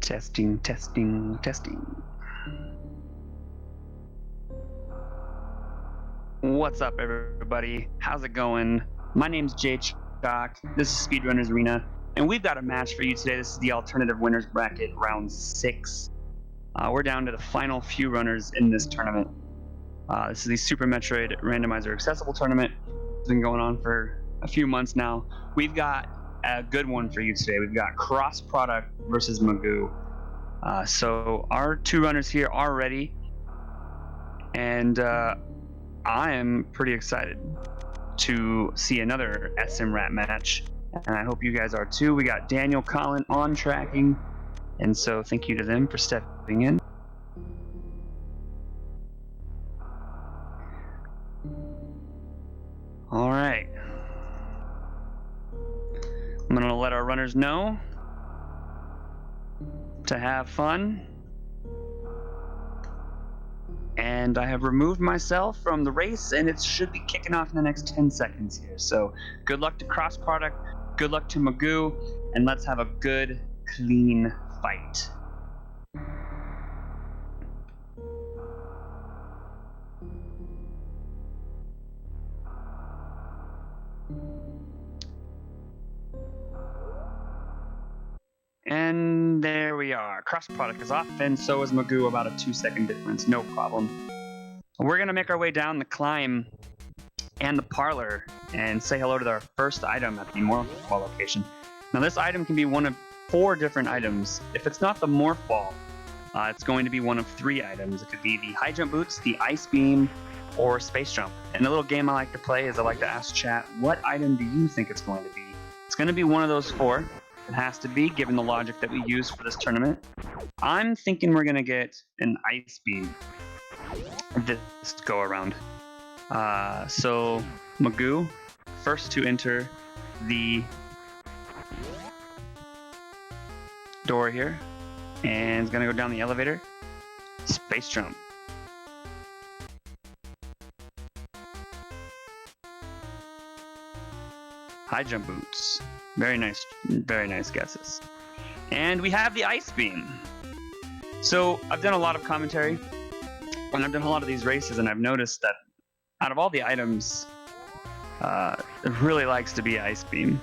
Testing, testing, testing. What's up, everybody? How's it going? My name's Jay Chalk. This is Speedrunners Arena, and we've got a match for you today. This is the alternative winners bracket, round 6. We're down to the final few runners in this tournament. This is the Super Metroid Randomizer Accessible Tournament. It's been going on for a few months now. We've got a good one for you today. We've got Crossproduct versus Maisgueuh. So our two runners here are ready, and I am pretty excited to see another SMRAT match, and I hope you guys are too. We got Daniel Collin on tracking, and so thank you to them for stepping in. All right. I'm going to let our runners know to have fun. And I have removed myself from the race, and it should be kicking off in the next 10 seconds here. So good luck to Crossproduct, good luck to Maisgueuh, and let's have a good, clean fight. And there we are. Crossproduct is off, and so is Maisgueuh, about a 2-second difference, no problem. We're going to make our way down the climb and the parlor and say hello to our first item at the Morph Ball location. Now this item can be one of 4 different items. If it's not the Morph Ball, it's going to be one of 3 items. It could be the High Jump Boots, the Ice Beam, or Space Jump. And the little game I like to play is I like to ask chat, what item do you think it's going to be? It's going to be one of those 4. It has to be, given the logic that we use for this tournament. I'm thinking we're going to get an Ice Beam this go around. So Maisgueuh, first to enter the door here, and is going to go down the elevator. Space Jump. High Jump Boots. Very nice guesses. And we have the Ice Beam. So I've done a lot of commentary, and I've done a lot of these races, and I've noticed that out of all the items, it really likes to be Ice Beam.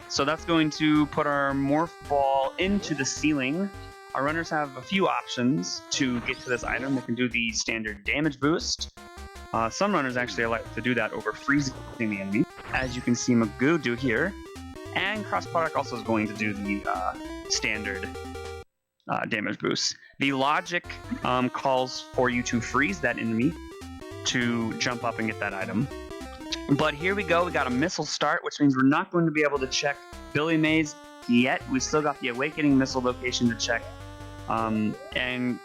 So that's going to put our Morph Ball into the ceiling. Our runners have a few options to get to this item. They can do the standard damage boost. Some runners actually like to do that over freezing the enemy, as you can see Maisgueuh do here. And Crossproduct also is going to do the standard damage boost. The logic calls for you to freeze that enemy to jump up and get that item. But here we go, we got a missile start, which means we're not going to be able to check Billy Mays yet. We still got the Awakening missile location to check. And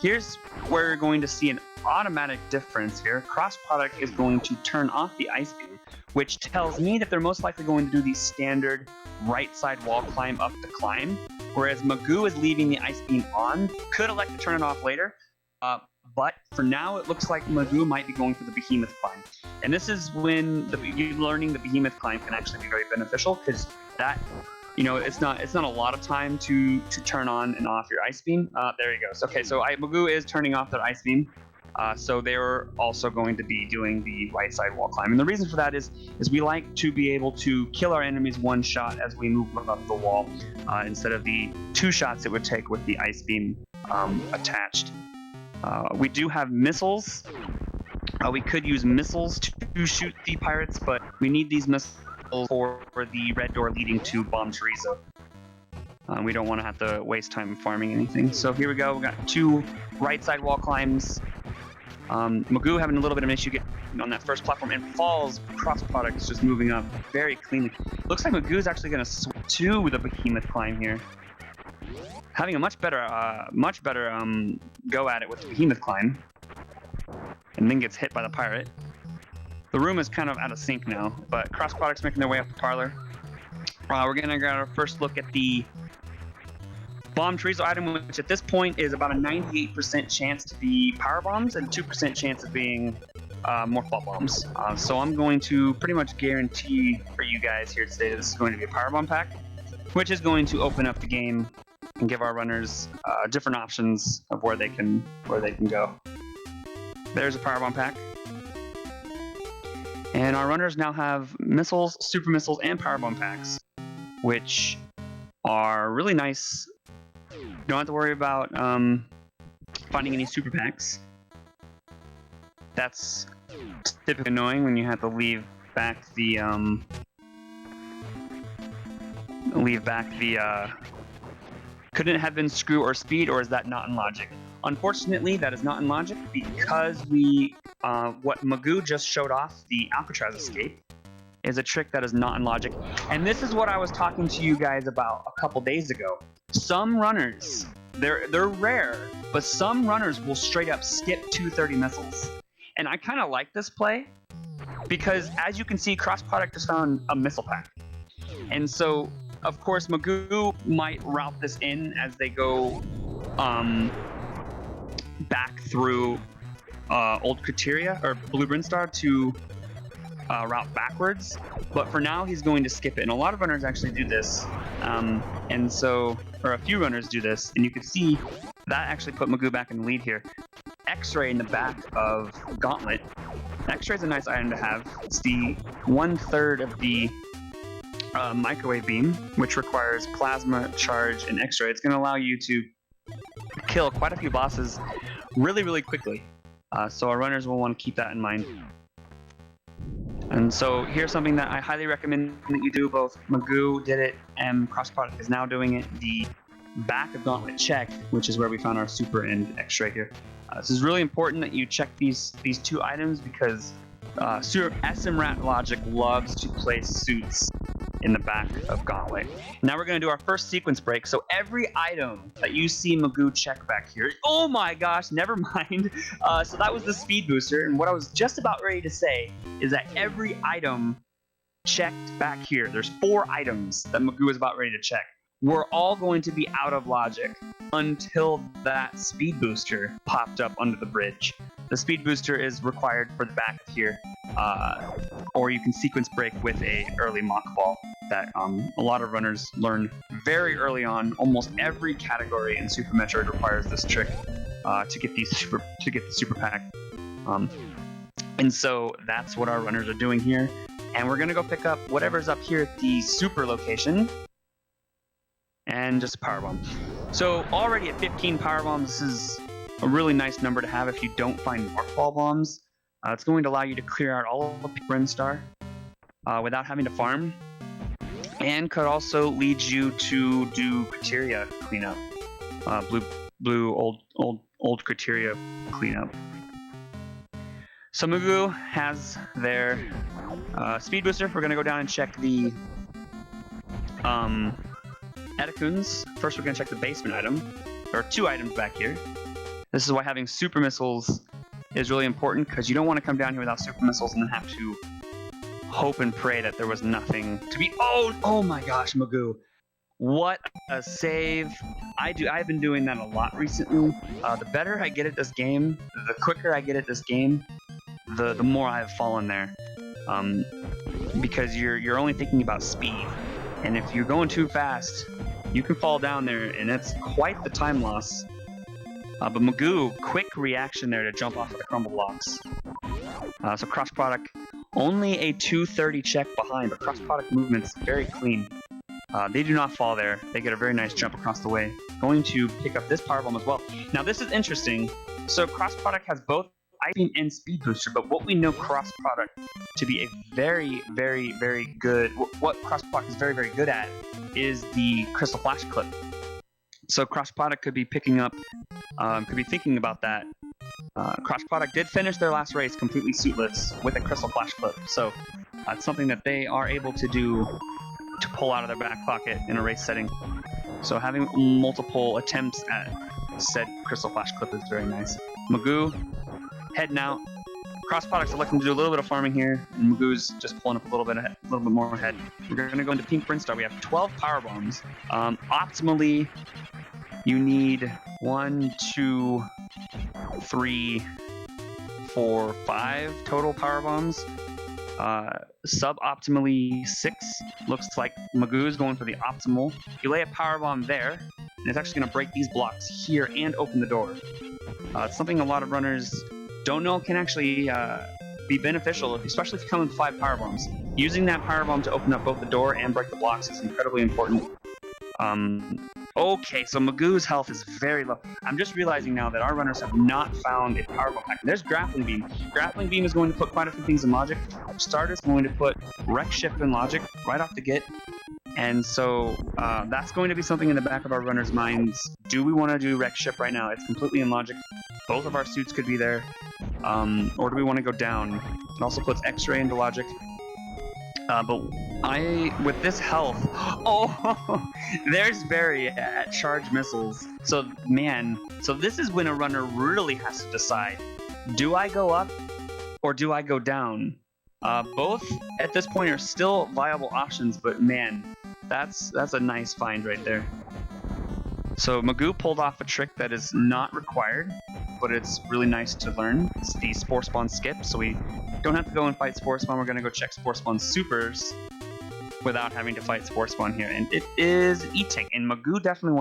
here's where you're going to see an automatic difference here. Crossproduct is going to turn off the Ice Beam, which tells me that they're most likely going to do the standard right side wall climb up the climb, whereas Maisgueuh is leaving the Ice Beam on. Could elect to turn it off later, but for now it looks like Maisgueuh might be going for the Behemoth climb. And this is when learning the Behemoth climb can actually be very beneficial, because that, it's not a lot of time to turn on and off your Ice Beam. There you go. So, okay, so Maisgueuh is turning off their Ice Beam. So they're also going to be doing the right side wall climb. And the reason for that is we like to be able to kill our enemies one shot as we move up the wall, instead of the 2 shots it would take with the Ice Beam attached. We do have missiles. We could use missiles to shoot the pirates, but we need these missiles for the red door leading to Bomb Chorizo. We don't want to have to waste time farming anything. So here we go. We got 2 right side wall climbs. Maisgueuh having a little bit of an issue getting on that first platform and falls. Crossproduct is just moving up very cleanly. Looks like Maisgueuh is actually going to switch to the Behemoth climb here, having a much better go at it with the Behemoth climb, and then gets hit by the pirate. The room is kind of out of sync now, but Crossproduct's making their way up the parlor. We're going to get our first look at the Bomb Chorizo item, which at this point is about a 98% chance to be power bombs and 2% chance of being Morph Ball bombs. So I'm going to pretty much guarantee for you guys here today that this is going to be a power bomb pack, which is going to open up the game and give our runners different options of where they can go. There's a powerbomb pack. And our runners now have missiles, super missiles, and powerbomb packs, which are really nice. You don't have to worry about finding any super packs. That's typically annoying when you have to leave back the couldn't it have been screw or speed, or is that not in logic? Unfortunately, that is not in logic because what Maisgueuh just showed off, the Alcatraz escape, is a trick that is not in logic. And this is what I was talking to you guys about a couple days ago. Some runners, they're rare, but some runners will straight up skip 230 missiles. And I kind of like this play because, as you can see, Crossproduct just found a missile pack. And so, of course, Maisgueuh might route this in as they go back through Old Criteria or Blue Brinstar to route backwards. But for now, he's going to skip it. And a lot of runners actually do this. And so, or a few runners do this. And you can see that actually put Maisgueuh back in the lead here. X-ray in the back of Gauntlet. X-ray is a nice item to have. It's the 1/3 of the microwave beam, which requires plasma, charge, and X-ray. It's going to allow you to kill quite a few bosses really, really quickly. So our runners will want to keep that in mind. And so here's something that I highly recommend that you do. Both Maisgueuh did it and Crossproduct is now doing it. The back of Gauntlet check, which is where we found our super and X-ray here. This is really important that you check these two items because SMRAT logic loves to place suits in the back of Gauntlet. Now we're going to do our first sequence break. So every item that you see Maisgueuh check back here, oh my gosh, never mind. So that was the speed booster. And what I was just about ready to say is that every item checked back here, there's 4 items that Maisgueuh is about ready to check. We're all going to be out of logic until that speed booster popped up under the bridge. The speed booster is required for the back here, or you can sequence break with a early mock ball that a lot of runners learn very early on. Almost every category in Super Metroid requires this trick to get the super pack, and so that's what our runners are doing here. And we're gonna go pick up whatever's up here at the super location. And just a powerbomb. So already at 15 powerbombs, this is a really nice number to have if you don't find more fall bombs. It's going to allow you to clear out all of the Brinstar without having to farm, and could also lead you to do criteria cleanup, blue old criteria cleanup. So Maisgueuh has their speed booster. We're gonna go down and check the Etakuns. First, we're going to check the basement item. There are 2 items back here. This is why having super missiles is really important, because you don't want to come down here without super missiles and then have to hope and pray that there was nothing to be. Oh my gosh, Maisgueuh. What a save. I've been doing that a lot recently. The better I get at this game, the quicker I get at this game, the more I have fallen there. Because you're only thinking about speed. And if you're going too fast, you can fall down there, and it's quite the time loss. But Maisgueuh, quick reaction there to jump off of the crumble blocks. So Crossproduct, only a 230 check behind, but Crossproduct movement's very clean. They do not fall there. They get a very nice jump across the way. Going to pick up this powerbomb as well. Now this is interesting. So Crossproduct has both Ice Beam and Speed Booster, but what we know Crossproduct to be a very, very, very good, what Crossproduct is very, very good at is the Crystal Flash Clip. So Crossproduct could be picking up, could be thinking about that. Crossproduct did finish their last race completely suitless with a Crystal Flash Clip, so it's something that they are able to do to pull out of their back pocket in a race setting. So having multiple attempts at said Crystal Flash Clip is very nice. Maisgueuh heading out. Crossproduct's looking to do a little bit of farming here, and Maisgueuh's just pulling up a little bit more ahead. We're going to go into Pink Brinstar. We have 12 power bombs. Optimally, you need 1, 2, 3, 4, 5 total power bombs. Suboptimally 6. Looks like Maisgueuh's going for the optimal. You lay a power bomb there, and it's actually going to break these blocks here and open the door. It's something a lot of runners don't know can actually be beneficial, especially if you come with 5 power bombs. Using that power bomb to open up both the door and break the blocks is incredibly important. Okay, so Maisgueuh's health is very low. I'm just realizing now that our runners have not found a power bomb pack. There's Grappling Beam. Grappling Beam is going to put quite a few things in logic. Starter's going to put Wreck Shift in logic right off the get. And so that's going to be something in the back of our runners' minds. Do we want to do Wreck Shift right now? It's completely in logic. Both of our suits could be there. Or do we want to go down? It also puts X-Ray into logic. But with this health, oh, there's Barry at charge missiles. So this is when a runner really has to decide, do I go up or do I go down? Both at this point are still viable options, but man, that's a nice find right there. So Maisgueuh pulled off a trick that is not required, but it's really nice to learn. It's the Spore Spawn skip, so we don't have to go and fight Spore Spawn. We're going to go check Spore Spawn supers without having to fight Spore Spawn here. And it is eating, and Maisgueuh definitely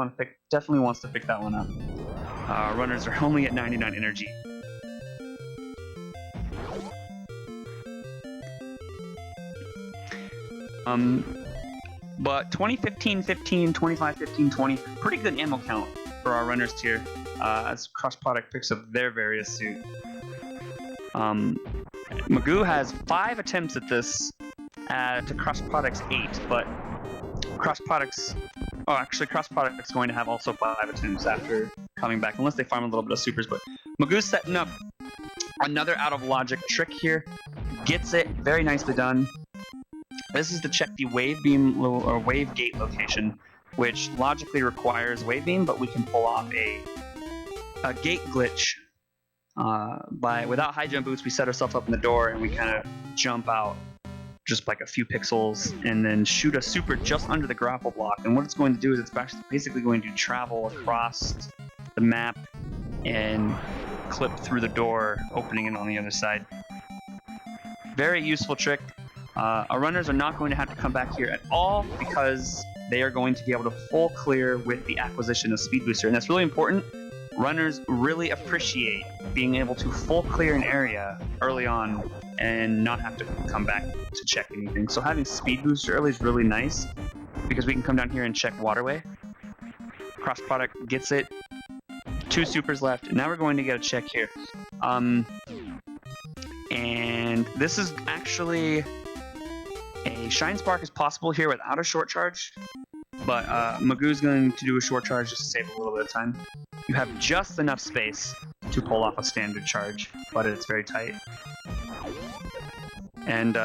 wants to pick that one up. Runners are only at 99 energy. But 20-15, 15, 25, 15, 20, pretty good ammo count for our runners here as Crossproduct picks up their various suit. Maisgueuh has 5 attempts at this to Crossproduct's 8, but Crossproduct's going to have also 5 attempts after coming back, unless they farm a little bit of supers. But Maisgueuh's setting up another out of logic trick here, gets it, very nicely done. This is to check the wave beam or wave gate location, which logically requires wave beam, but we can pull off a gate glitch without high jump boots. We set ourselves up in the door and we kind of jump out just like a few pixels and then shoot a super just under the grapple block. And what it's going to do is it's basically going to travel across the map and clip through the door, opening it on the other side. Very useful trick. Our runners are not going to have to come back here at all because they are going to be able to full clear with the acquisition of Speed Booster. And that's really important. Runners really appreciate being able to full clear an area early on and not have to come back to check anything. So having Speed Booster early is really nice because we can come down here and check Waterway. Crossproduct gets it. 2 supers left. Now we're going to get a check here. And this is actually... A Shine Spark is possible here without a short charge, but Maisgueuh's going to do a short charge just to save a little bit of time. You have just enough space to pull off a standard charge, but it's very tight. And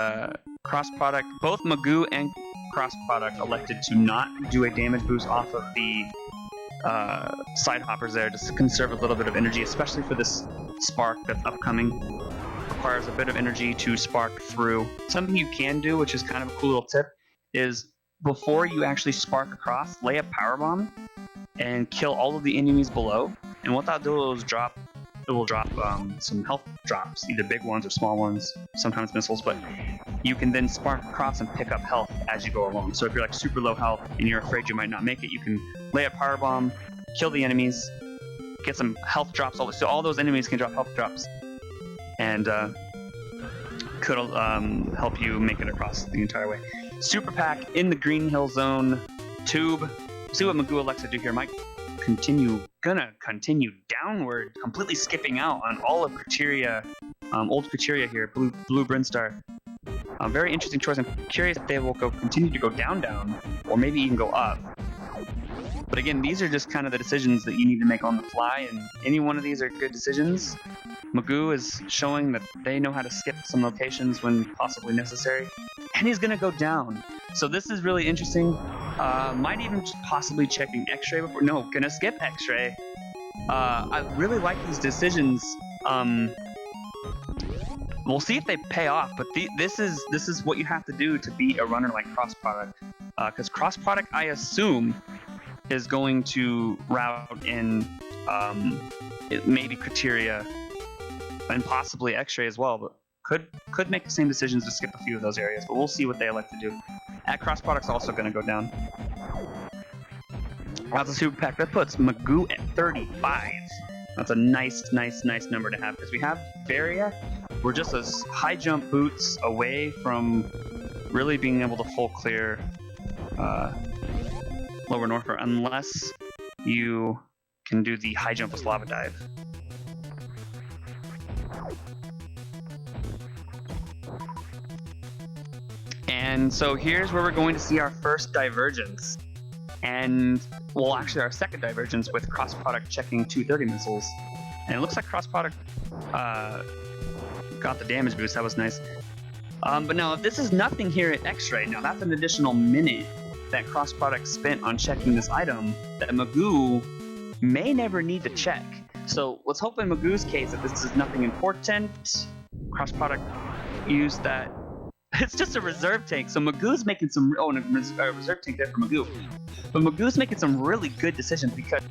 Crossproduct, both Maisgueuh and Crossproduct elected to not do a damage boost off of the side hoppers there, just to conserve a little bit of energy, especially for this spark that's upcoming. Requires a bit of energy to spark through. Something you can do, which is kind of a cool little tip, is before you actually spark across, lay a power bomb and kill all of the enemies below. And what that'll do is it will drop some health drops, either big ones or small ones, sometimes missiles, but you can then spark across and pick up health as you go along. So if you're like super low health and you're afraid you might not make it, you can lay a power bomb, kill the enemies, get some health drops, so all those enemies can drop health drops. And could help you make it across the entire way. Super Pack in the Green Hill Zone tube. See what Maisgueuh elects to do here. Might gonna continue downward, completely skipping out on all of Criteria, old Criteria here, blue Brinstar. Very interesting choice. I'm curious if they will continue to go down, or maybe even go up. But again, these are just kind of the decisions that you need to make on the fly, and any one of these are good decisions. Maisgueuh is showing that they know how to skip some locations when possibly necessary, and he's going to go down. So this is really interesting. Might even possibly checking X-ray before. No, going to skip X-ray. I really like these decisions. We'll see if they pay off, but this is what you have to do to beat a runner like Crossproduct, because Crossproduct, I assume, is going to route in maybe Criteria and possibly X-ray as well, but could make the same decisions to skip a few of those areas, but we'll see what they elect to do. At Crossproduct's also going to go down. That's a super pack. That puts Maisgueuh at 35. That's a nice number to have, because we have Varia. We're just a high jump boots away from really being able to full clear Lower Norfolk, unless you can do the high jump with Lava Dive. And so here's where we're going to see our first divergence. And, well, actually our second divergence with Crossproduct checking 230 missiles. And it looks like Crossproduct got the damage boost. That was nice. But now, if this is nothing here at X-Ray, now that's an additional minute that Crossproduct spent on checking this item that Maisgueuh may never need to check. So let's hope in Maisgueuh's case that this is nothing important. Crossproduct used that. It's just a reserve tank. So Maisgueuh's making some. Oh, and a reserve tank there for Maisgueuh. But Maisgueuh's making some really good decisions, because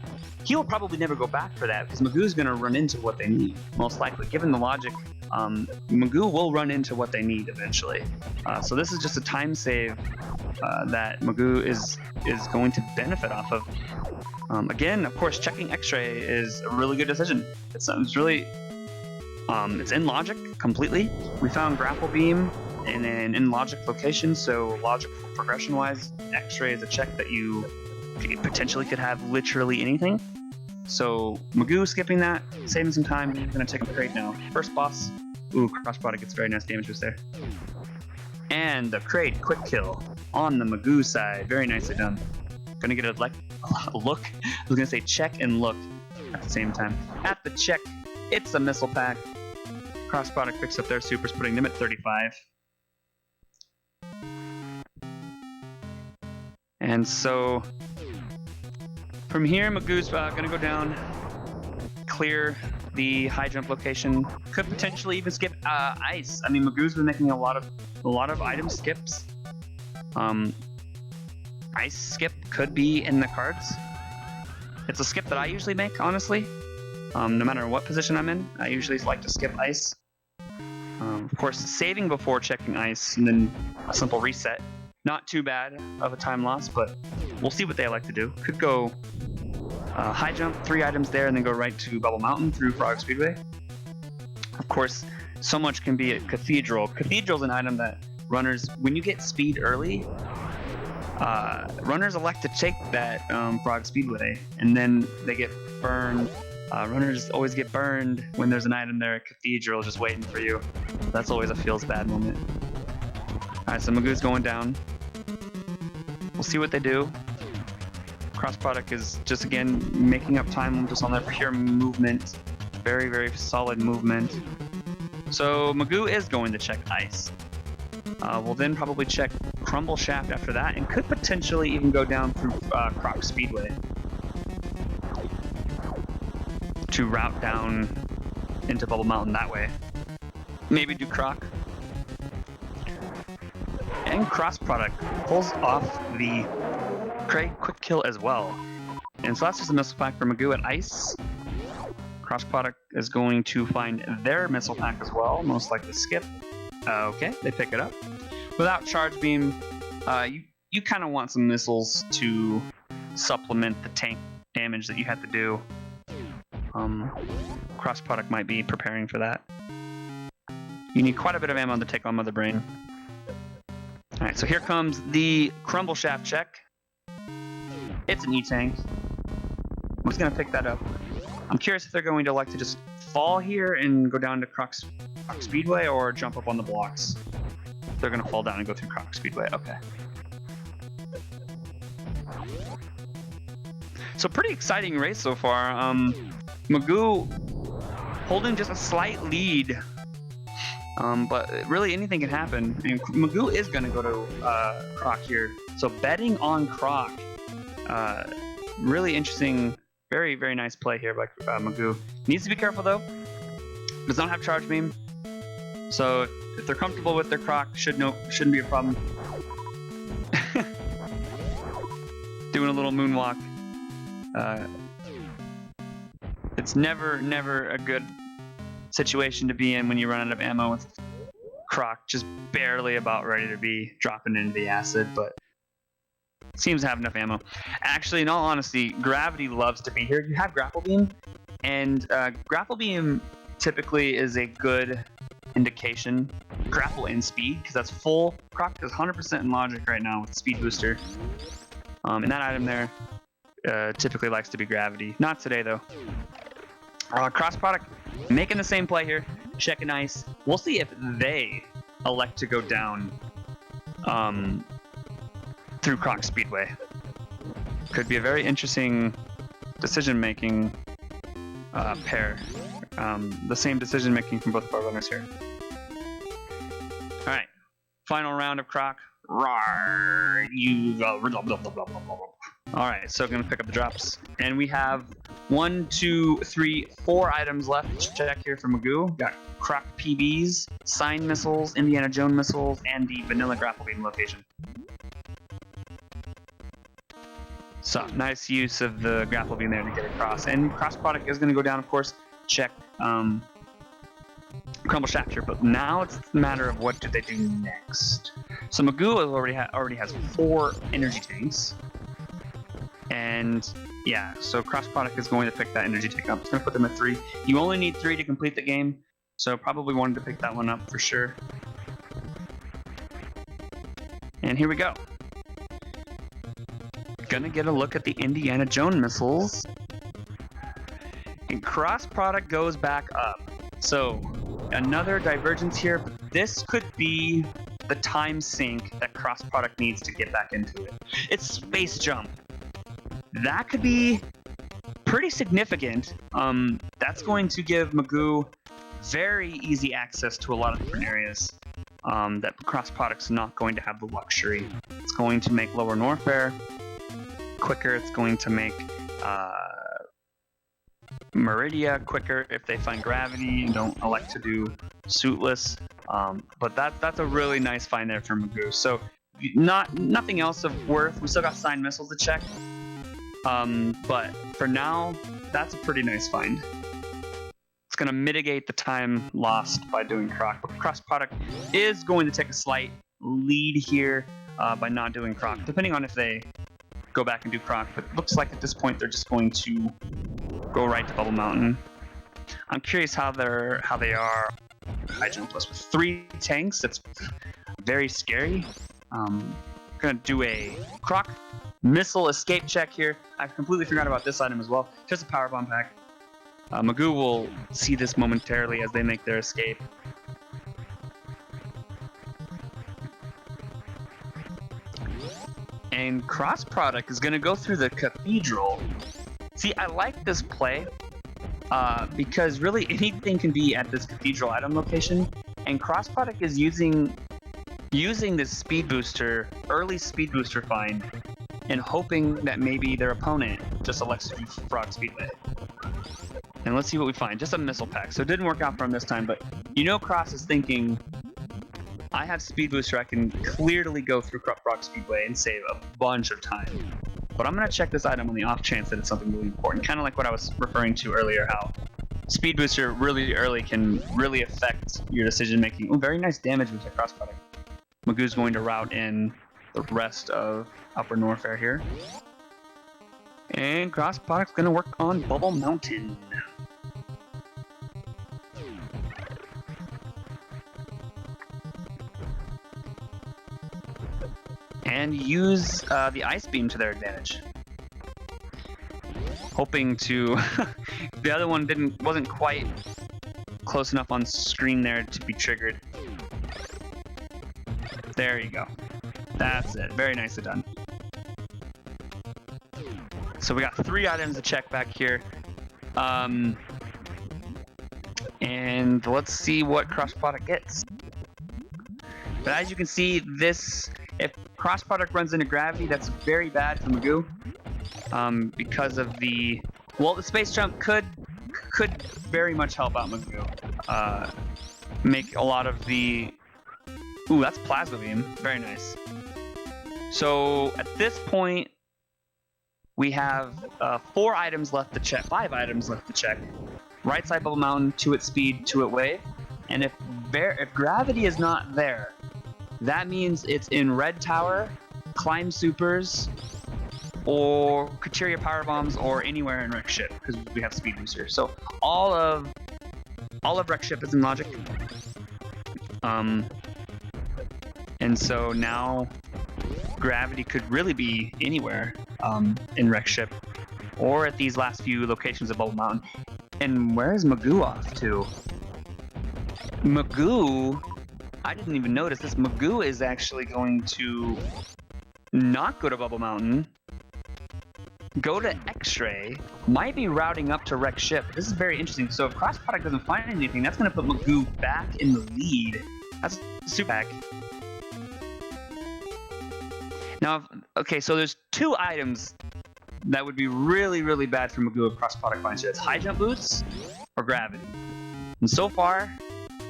he'll probably never go back for that, because Maisgueuh's going to run into what they need, most likely. Given the logic, Maisgueuh will run into what they need eventually. So this is just a time save that Maisgueuh is going to benefit off of. Again, of course, checking X-ray is a really good decision. It's really, it's in logic completely. We found grapple beam in an in logic location, so logical progression-wise, X-ray is a check that you potentially could have literally anything. So Maisgueuh skipping that, saving some time. He's gonna take a crate now. First boss. Ooh, Crossproduct gets very nice damage boost there. And the crate quick kill on the Maisgueuh side. Very nicely done. Gonna get a look. I was gonna say check and look at the same time. At the check, it's a missile pack. Crossproduct picks up their supers, putting them at 35. And so from here, Maisgueuh's gonna go down, clear the high jump location. Could potentially even skip ice. I mean, Maisgueuh's been making a lot of item skips. Ice skip could be in the cards. It's a skip that I usually make, honestly. No matter what position I'm in, I usually like to skip ice. Of course, saving before checking ice, and then a simple reset. Not too bad of a time loss, but we'll see what they like to do. Could go high jump, 3 items there, and then go right to Bubble Mountain through Frog Speedway. Of course, so much can be at Cathedral. Cathedral's an item that runners, when you get speed early, runners elect to take that Frog Speedway, and then they get burned. Runners always get burned when there's an item there at Cathedral just waiting for you. That's always a feels bad moment. Alright, so Maisgueuh's going down. We'll see what they do. Crossproduct is just, again, making up time just on their pure movement. Very solid movement. So Maisgueuh is going to check ice. We'll then probably check Crumble Shaft after that, and could potentially even go down through Croc Speedway to route down into Bubble Mountain that way. Maybe do Croc. And Crossproduct pulls off the crate quick kill as well. And so that's just a missile pack for Maisgueuh at ice. Crossproduct is going to find their missile pack as well, most likely skip. Okay, they pick it up. Without charge beam, you kind of want some missiles to supplement the tank damage that you had to do. Crossproduct might be preparing for that. You need quite a bit of ammo to take on Mother Brain. Alright, so here comes the Crumble Shaft check. It's an E-tank. I'm just going to pick that up. I'm curious if they're going to like to just fall here and go down to Croc Speedway, or jump up on the blocks. They're going to fall down and go through Croc Speedway. Okay. So pretty exciting race so far. Maisgueuh holding just a slight lead. But really anything can happen. I mean, Maisgueuh is going to go to Croc here. So betting on Croc. Really interesting, very nice play here by Maisgueuh. Needs to be careful though. Does not have charge beam. So if they're comfortable with their Croc, shouldn't be a problem. Doing a little moonwalk. It's never a good situation to be in when you run out of ammo with Croc just barely about ready to be dropping into the acid, but Seems to have enough ammo. Actually, in all honesty, gravity loves to be here. You have grapple beam, and grapple beam typically is a good indication. Grapple and speed, because that's full. Croc is 100% in logic right now with speed booster. And that item there typically likes to be gravity. Not today though. Cross product making the same play here. Checking ice. We'll see if they elect to go down through Croc Speedway. Could be a very interesting decision-making pair. The same decision-making from both of our runners here. All right, final round of Croc. Rawr, you go. All right, so gonna pick up the drops, and we have 1, 2, 3, 4 items left to check here for Maisgueuh. Got Croc PBs, Sign Missiles, Indiana Jones Missiles, and the Vanilla Grapple Beam location. So nice use of the grapple beam there to get across, and cross product is going to go down, of course. Check Crumble Shaft here, but now it's a matter of what do they do next. So Maisgueuh already has 4 energy tanks, and yeah, so cross product is going to pick that energy tank up. It's going to put them at 3. You only need 3 to complete the game, so probably wanted to pick that one up for sure. And here we go. Gonna get a look at the Indiana Jones missiles. And cross product goes back up. So another divergence here, but this could be the time sink that cross product needs to get back into it. It's space jump. That could be pretty significant. That's going to give Maisgueuh very easy access to a lot of different areas that cross product's not going to have the luxury. It's going to make lower Norfair quicker. It's going to make Meridia quicker if they find gravity and don't elect to do suitless. But that's a really nice find there for Maisgueuh. So nothing else of worth. We still got Sign Missiles to check. But for now, that's a pretty nice find. It's going to mitigate the time lost by doing Croc. But cross product is going to take a slight lead here by not doing Croc, depending on if they go back and do Croc, but it looks like at this point they're just going to go right to Bubble Mountain. I'm curious how they are high jump plus with 3 tanks. That's very scary. Gonna do a Croc missile escape check here. I completely forgot about this item as well. Just a power bomb pack. Maisgueuh will see this momentarily as they make their escape. And cross product is going to go through the cathedral. See, I like this play because really anything can be at this cathedral item location, and cross product is using this speed booster, early speed booster find, and hoping that maybe their opponent just elects to do Frog Speedway. And let's see what we find. Just a missile pack. So it didn't work out for him this time, but you know Cross is thinking, I have speed booster, I can clearly go through Frog Speedway and save a bunch of time. But I'm going to check this item on the off chance that it's something really important. Kind of like what I was referring to earlier, how speed booster really early can really affect your decision making. Oh, very nice damage with the cross product. Maisgueuh's going to route in the rest of Upper Norfair here. And cross product's going to work on Bubble Mountain. And use the Ice Beam to their advantage. Hoping to... the other one wasn't quite close enough on screen there to be triggered. There you go. That's it. Very nicely done. So we got 3 items to check back here. And let's see what cross product gets. But as you can see, if cross product runs into gravity, that's very bad for Maisgueuh. Because of the space jump could very much help out Maisgueuh. Make a lot of the... Ooh, that's Plasma Beam. Very nice. So at this point, we have 4 items left to check. 5 items left to check. Right side Bubble Mountain, 2 at speed, 2 at wave. And if gravity is not there, that means it's in Red Tower, climb supers, or Kateria power bombs, or anywhere in wreck ship because we have speed booster. So all of wreck ship is in logic. And so now gravity could really be anywhere in wreck ship, or at these last few locations of Bubble Mountain. And where is Maisgueuh off to? Maisgueuh, I didn't even notice this. Maisgueuh is actually going to not go to Bubble Mountain, go to X-Ray, might be routing up to wreck ship. This is very interesting. So if Crossproduct doesn't find anything, that's going to put Maisgueuh back in the lead. That's super back. Now, okay, so there's two items that would be really, really bad for Maisgueuh if Crossproduct finds it. It's high jump boots or gravity. And so far,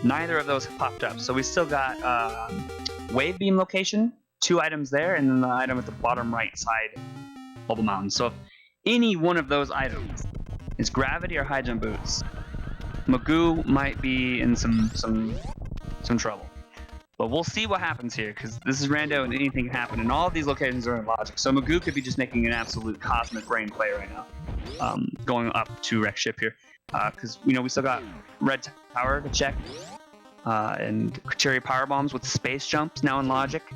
neither of those have popped up. So we still got wave beam location, 2 items there, and then the item at the bottom right side, Bubble Mountain. So if any one of those items is gravity or high jump boots, Maisgueuh might be in some trouble. But we'll see what happens here, because this is rando and anything can happen, and all of these locations are in logic. So Maisgueuh could be just making an absolute cosmic brain play right now, going up to wreck ship here, because we still got red tower to check, and Kateria power bombs with space jumps now in logic.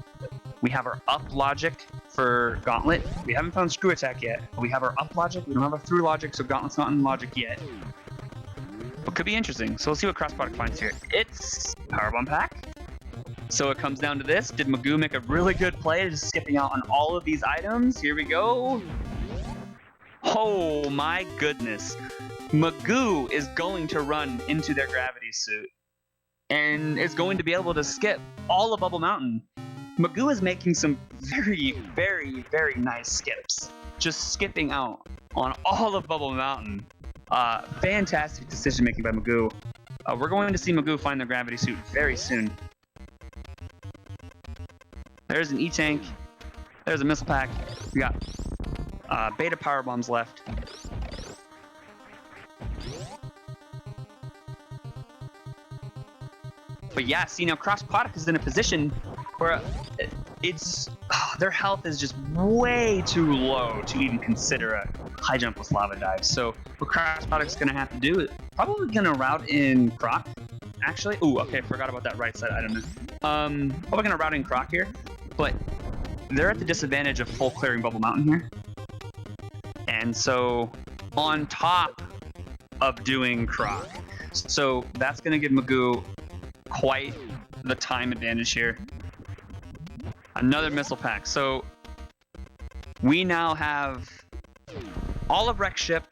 We have our up logic for Gauntlet. We haven't found screw attack yet. We have our up logic. We don't have our through logic, so Gauntlet's not in logic yet. But could be interesting. So we'll see what Crossproduct finds here. It's power bomb pack. So it comes down to this. Did Maisgueuh make a really good play, just skipping out on all of these items? Here we go. Oh my goodness. Maisgueuh is going to run into their gravity suit and is going to be able to skip all of Bubble Mountain. Maisgueuh is making some very, very, very nice skips. Just skipping out on all of Bubble Mountain. Fantastic decision making by Maisgueuh. We're going to see Maisgueuh find their gravity suit very soon. There's an E-Tank. There's a missile pack. We got beta power bombs left. But yeah, see, now Crossproduct is in a position where their health is just way too low to even consider a high jump with lava dive. So what Crossproduct's gonna have to do is probably gonna route in Croc. Actually, ooh, okay, forgot about that right side item. Probably gonna route in Croc here, but they're at the disadvantage of full clearing Bubble Mountain here. And so on top of doing Croc, so that's gonna give Maisgueuh quite the time advantage here. Another missile pack. So we now have all of wreck ship,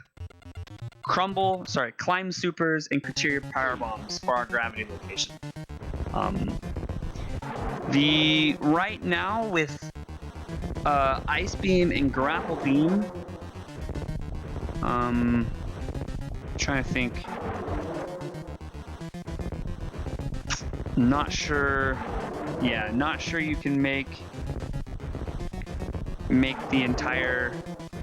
climb supers, and Kateria power bombs for our gravity location. Right now with ice beam and grapple beam, trying to think. Not sure. Yeah, not sure you can make the entire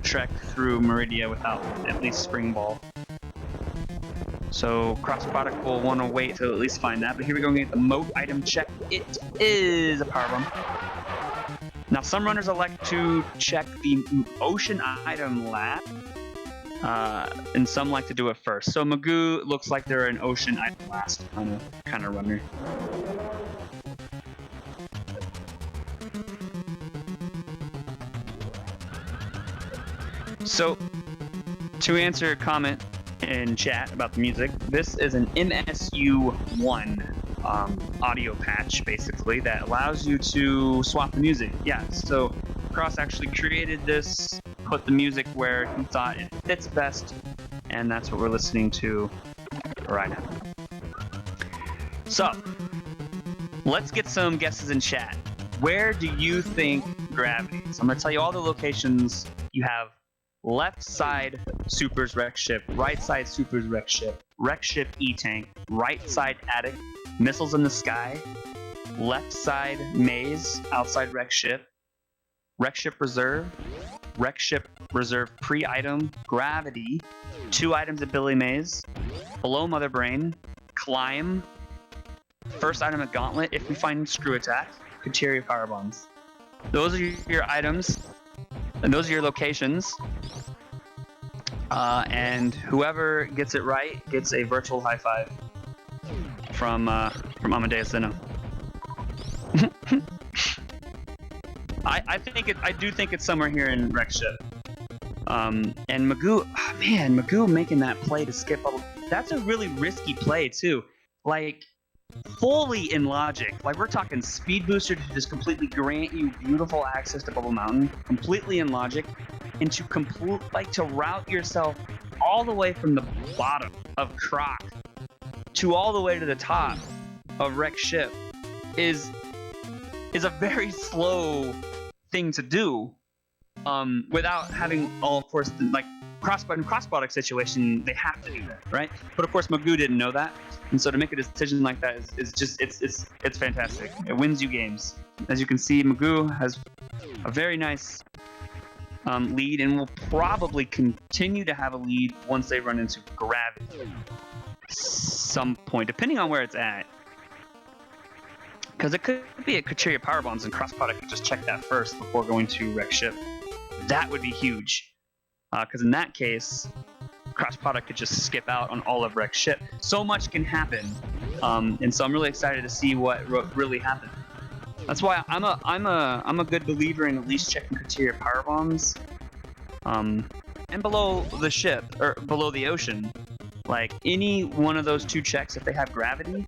trek through Meridia without at least Spring Ball. So Crossproduct will want to wait to at least find that. But here we go and get the moat item check. It is a power bomb. Now some runners elect to check the ocean item lab, and some like to do it first. So Maisgueuh looks like they're an ocean item last kind of runner. So, to answer your comment in chat about the music, this is an MSU1 audio patch, basically, that allows you to swap the music. Yeah, so Cross actually created this, put the music where he thought it fits best, and that's what we're listening to right now. So, let's get some guesses in chat. Where do you think gravity is? I'm going to tell you all the locations you have. Left side, supers wreck ship. Right side, supers wreck ship E-Tank. Right side, attic. Missiles in the sky. Left side, maze. Outside wreck ship reserve. Wreck ship reserve pre-item. Gravity. 2 items at Billy Maze. Below Mother Brain. Climb. First item at Gauntlet. If we find screw attack. Kateria power bombs. those are your items, and those are your locations. And whoever gets it right gets a virtual high five from Amadeus Zeno. I do think it's somewhere here in Wreck Ship. And Maisgueuh, oh man, Maisgueuh making that play to skip bubble. That's a really risky play too. Like, fully in logic. Like, we're talking speed booster to just completely grant you beautiful access to Bubble Mountain, completely in logic, and to to route yourself all the way from the bottom of Croc to all the way to the top of Wreck Ship is a very slow thing to do, without having all, of course, like cross-product situation, they have to do that, right? But of course, Maisgueuh didn't know that, and so to make a decision like that is just it's fantastic. It wins you games. As you can see, Maisgueuh has a very nice lead, and will probably continue to have a lead once they run into gravity some point, depending on where it's at. Because it could be a Kachiria Power Bombs, and Crossproduct could just check that first before going to Wreck Ship. That would be huge. Because in that case, Crossproduct could just skip out on all of Wreck Ship. So much can happen, and so I'm really excited to see what really happened. That's why I'm a good believer in at least checking Kachiria Power Bombs, and below the ship or below the ocean, like any one of those two checks if they have gravity.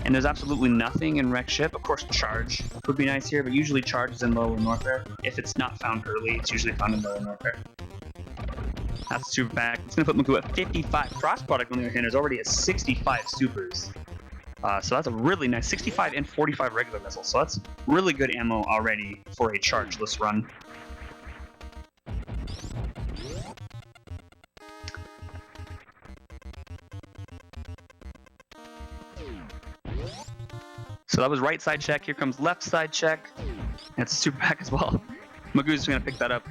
And there's absolutely nothing in Wreck Ship. Of course, Charge would be nice here, but usually Charge is in Lower North Air. If it's not found early, it's usually found in Lower North Air. That's super back. It's going to put Maisgueuh at 55. Crossproduct, on the other hand, is already at 65 supers. So that's a really nice 65 and 45 regular missiles. So that's really good ammo already for a chargeless run. So that was right side check. Here comes left side check. That's a super back as well. Maisgueuh's gonna pick that up.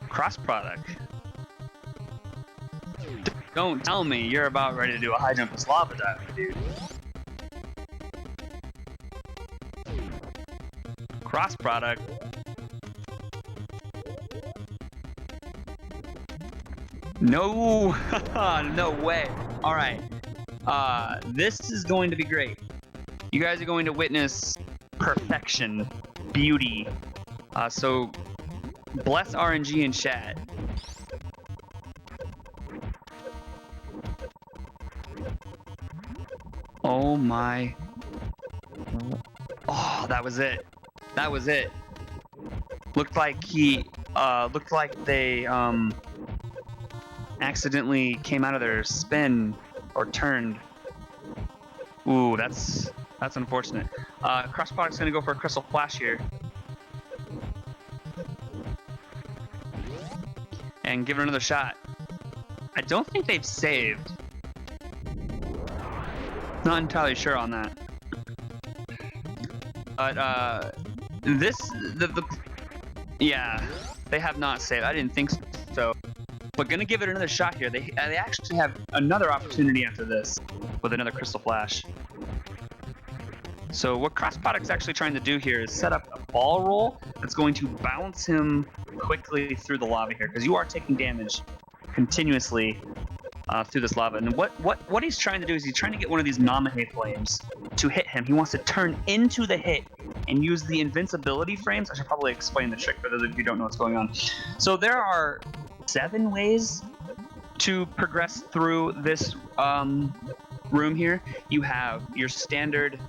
Crossproduct. Don't tell me you're about ready to do a high jump with lava dive, dude. Crossproduct. No, no way. All right. This is going to be great. You guys are going to witness perfection, beauty. So bless RNG in chat. Oh my. Oh, that was it. That was it. Looked like they accidentally came out of their spin or turned. Ooh, that's unfortunate. Crossproduct's gonna go for a Crystal Flash here. And give it another shot. I don't think they've saved. Not entirely sure on that. But yeah, they have not saved. I didn't think so. But gonna give it another shot here. They actually have another opportunity after this with another Crystal Flash. So what Crossproduct's actually trying to do here is set up a ball roll that's going to bounce him quickly through the lava here, because you are taking damage continuously through this lava. And what he's trying to do is he's trying to get one of these Namahe flames to hit him. He wants to turn into the hit and use the invincibility frames. I should probably explain the trick for those of you who don't know what's going on. So there are 7 ways to progress through this room here. You have your standard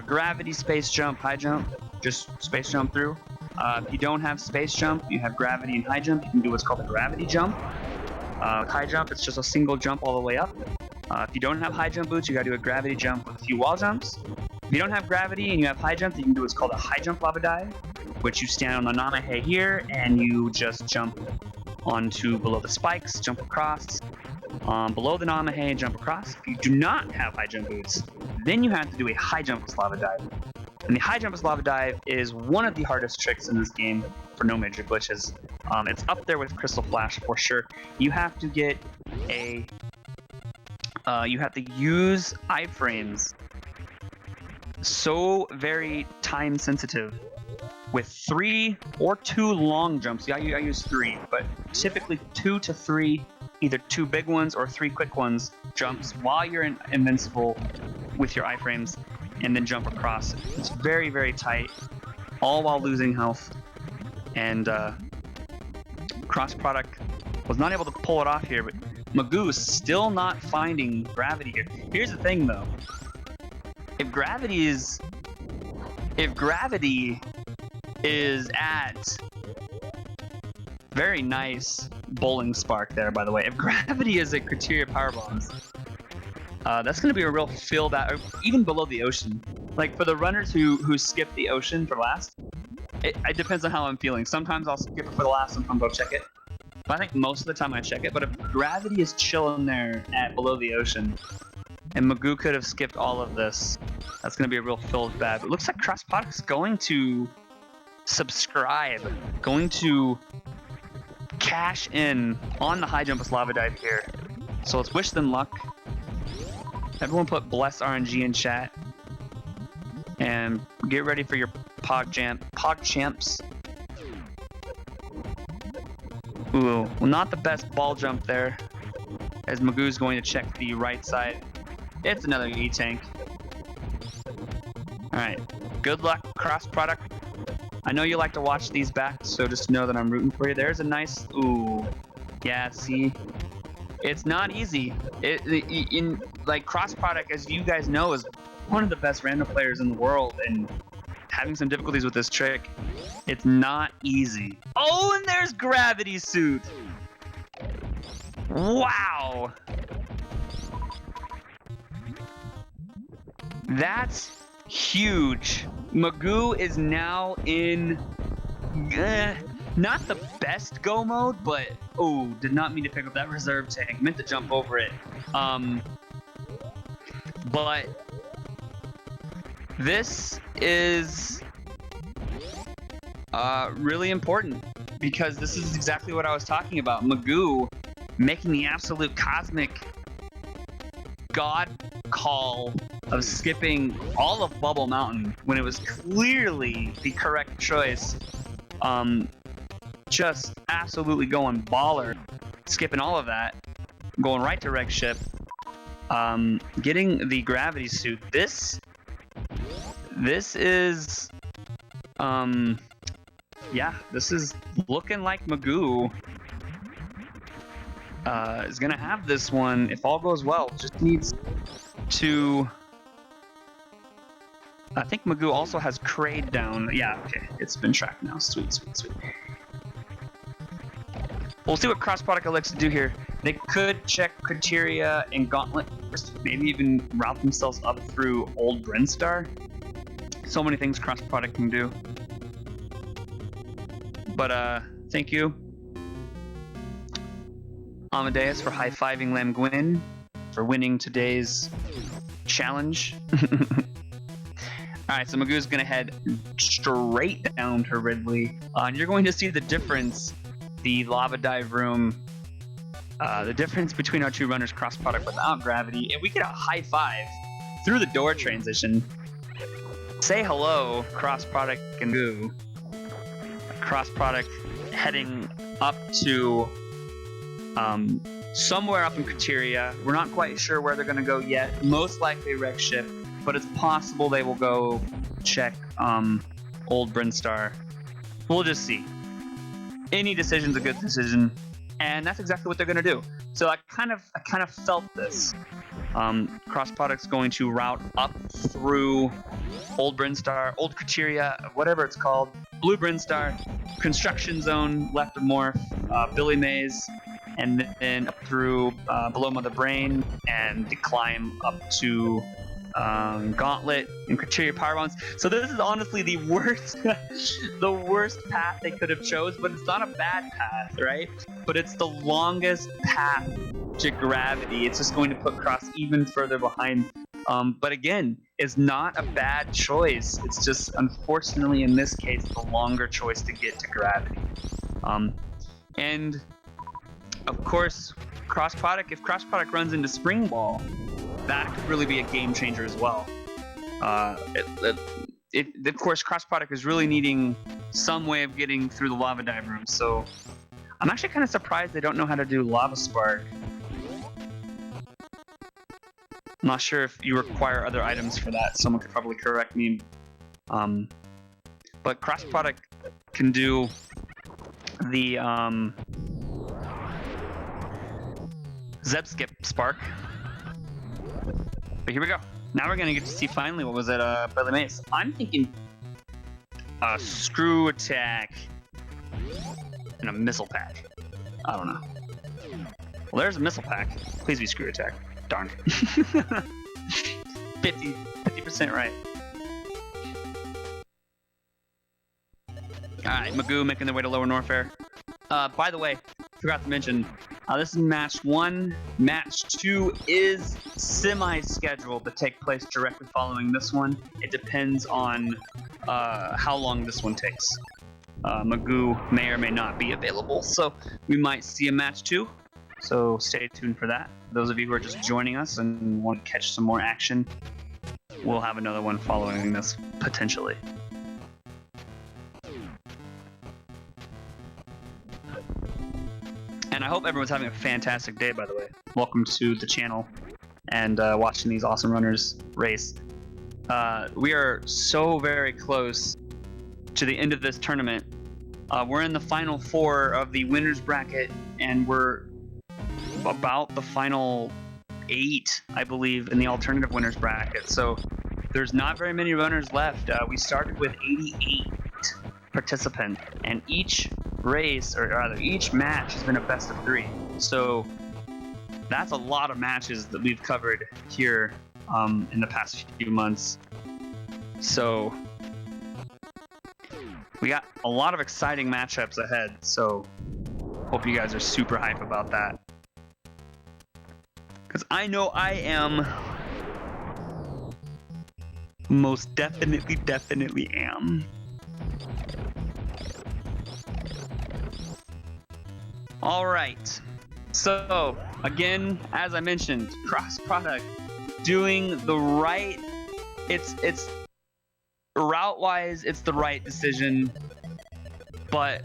gravity, space jump, high jump, just space jump through. If you don't have space jump, you have gravity and high jump. You can do what's called a gravity jump. High jump, it's just a single jump all the way up. If you don't have high jump boots, you gotta do a gravity jump with a few wall jumps. If you don't have gravity and you have high jump, you can do what's called a high jump lava dive, which you stand on the Namahe here and you just jump onto below the spikes, jump across, below the Namahe, jump across. If you do not have high jump boots, then you have to do a high jump with lava dive. And the high jump with lava dive is one of the hardest tricks in this game for no major glitches. It's up there with Crystal Flash for sure. You have to get you have to use iframes so very time sensitive. With 3 or 2 long jumps, yeah, I use 3, but typically 2 to 3, either 2 big ones or 3 quick ones, jumps while you're invincible with your iframes, and then jump across. It's very, very tight, all while losing health. And Crossproduct was not able to pull it off here, but Maisgueuh is still not finding gravity here. Here's the thing, though. If gravity is at very nice bowling spark there, by the way. If gravity is at criteria power bombs, that's going to be a real filled out, or even below the ocean. Like for the runners who skip the ocean for last, it depends on how I'm feeling. Sometimes I'll skip it for the last, sometimes I'll check it. But I think most of the time I check it. But if gravity is chilling there at below the ocean, and Maisgueuh could have skipped all of this, that's going to be a real filled bad. But it looks like Crossproduct's going to subscribe, going to cash in on the high jump with lava dive here. So let's wish them luck. Everyone put bless RNG in chat, and get ready for your pog champs. Ooh, well, not the best ball jump there, as Maisgueuh's going to check the right side. It's another E-tank. Alright, good luck, Crossproduct. I know you like to watch these back, so just know that I'm rooting for you. There's a nice, ooh, yeah, see? It's not easy. Like, Crossproduct, as you guys know, is one of the best random players in the world, and having some difficulties with this trick, it's not easy. Oh, and there's Gravity Suit! Wow! That's huge. Maisgueuh is now in not the best go mode, but oh, did not mean to pick up that reserve tank. Meant to jump over it. But this is really important, because this is exactly what I was talking about. Maisgueuh making the absolute cosmic god call of skipping all of Bubble Mountain when it was clearly the correct choice. Just absolutely going baller, skipping all of that, going right to Reg Ship, getting the Gravity Suit. This is yeah, this is looking like Maisgueuh is gonna have this one if all goes well. Just needs to. I think Maisgueuh also has Kraid down. Yeah, okay, it's been tracked now. Sweet, sweet, sweet. We'll see what Crossproduct elects to do here. They could check Criteria and Gauntlet first, maybe even route themselves up through Old Brinstar. So many things Crossproduct can do. But thank you, Amadeus, for high-fiving Lamgwin for winning today's challenge. Alright, so Maisgueuh's gonna head straight down to Ridley. And you're going to see the difference, the lava dive room, the difference between our two runners, Crossproduct without gravity. And we get a high five through the door transition. Say hello, Crossproduct and Maisgueuh. Crossproduct heading up to somewhere up in Criteria. We're not quite sure where they're going to go yet. Most likely Reg Ship, but it's possible they will go check Old Brinstar. We'll just see. Any decision's a good decision, and that's exactly what they're going to do. So I kind of felt this. Crossproduct's going to route up through Old Brinstar, Old Criteria, whatever it's called, Blue Brinstar, Construction Zone, left of Morph, Billy Maze, and then up through below Mother Brain, and climb up to Gauntlet and Criteria Power Bombs. So this is honestly the worst, the worst path they could have chose, but it's not a bad path, right? But it's the longest path to gravity. It's just going to put Cross even further behind. But again, it's not a bad choice. It's just, unfortunately, in this case, the longer choice to get to gravity. And of course, Crossproduct, if Crossproduct runs into Spring Ball, that could really be a game changer as well. Of course, Crossproduct is really needing some way of getting through the lava dive room. So I'm actually kind of surprised they don't know how to do lava spark. I'm not sure if you require other items for that. Someone could probably correct me. But Crossproduct can do the Zeb Skip Spark. But here we go. Now we're gonna get to see finally what was at Belly Maze. I'm thinking a screw attack and a missile pack. I don't know. Well, there's a missile pack. Please be screw attack. Darn. 50% right. Alright, Maisgueuh making their way to Lower Norfair. By the way, forgot to mention, this is match 1. Match 2 is semi-scheduled to take place directly following this one. It depends on how long this one takes. Maisgueuh may or may not be available, so we might see a match 2. So stay tuned for that. Those of you who are just joining us and want to catch some more action, we'll have another one following this, potentially. And I hope everyone's having a fantastic day, by the way. Welcome to the channel and watching these awesome runners race. We are so very close to the end of this tournament. We're in the final 4 of the winners bracket, and we're about the final 8, I believe, in the alternative winners bracket. So there's not very many runners left. We started with 88 participants, and each race, or rather each match, has been a best of 3. So that's a lot of matches that we've covered here in the past few months. So we got a lot of exciting matchups ahead, so hope you guys are super hype about that. Because I know I am. Most definitely am. All right. So, again, as I mentioned, Crossproduct doing the right, it's route-wise, it's the right decision, but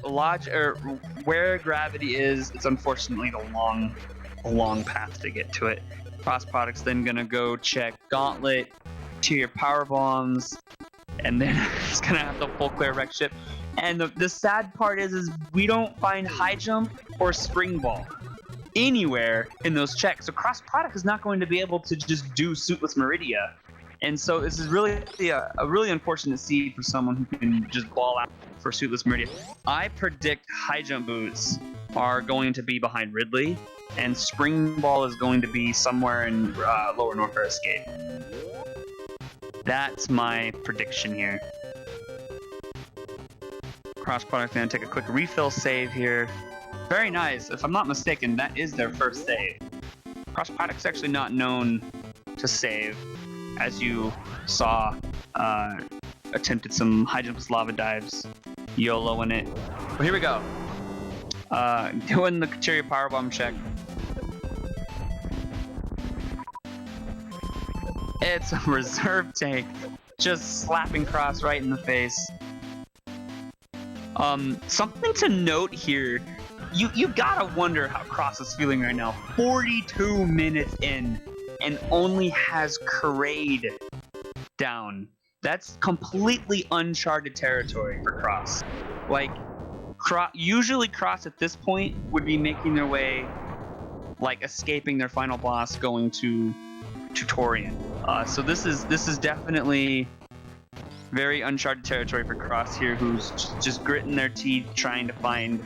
where gravity is, it's unfortunately a long path to get to it. Crossproduct's then gonna go check Gauntlet, tier power bombs, and then it's gonna have to full clear wreck ship. And the sad part is we don't find high jump or spring ball anywhere in those checks. So Crossproduct is not going to be able to just do Suitless Meridia. And so this is really a really unfortunate seed for someone who can just ball out for Suitless Meridia. I predict high jump boots are going to be behind Ridley, and spring ball is going to be somewhere in Lower Norfair Escape. That's my prediction here. Crossproduct going to take a quick refill save here. Very nice. If I'm not mistaken, that is their first save. Crossproduct's actually not known to save, as you saw. Attempted some high jumps, lava dives, YOLO in it. But here we go. Doing the Chariot Powerbomb check. It's a reserve tank, just slapping Cross right in the face. Something to note here, you gotta wonder how Cross is feeling right now. 42 minutes in, and only has Charade down. That's completely uncharted territory for Cross. Like, usually Cross at this point would be making their way, like escaping their final boss, going to Tutorian. So this is definitely very uncharted territory for Cross here, who's just gritting their teeth trying to find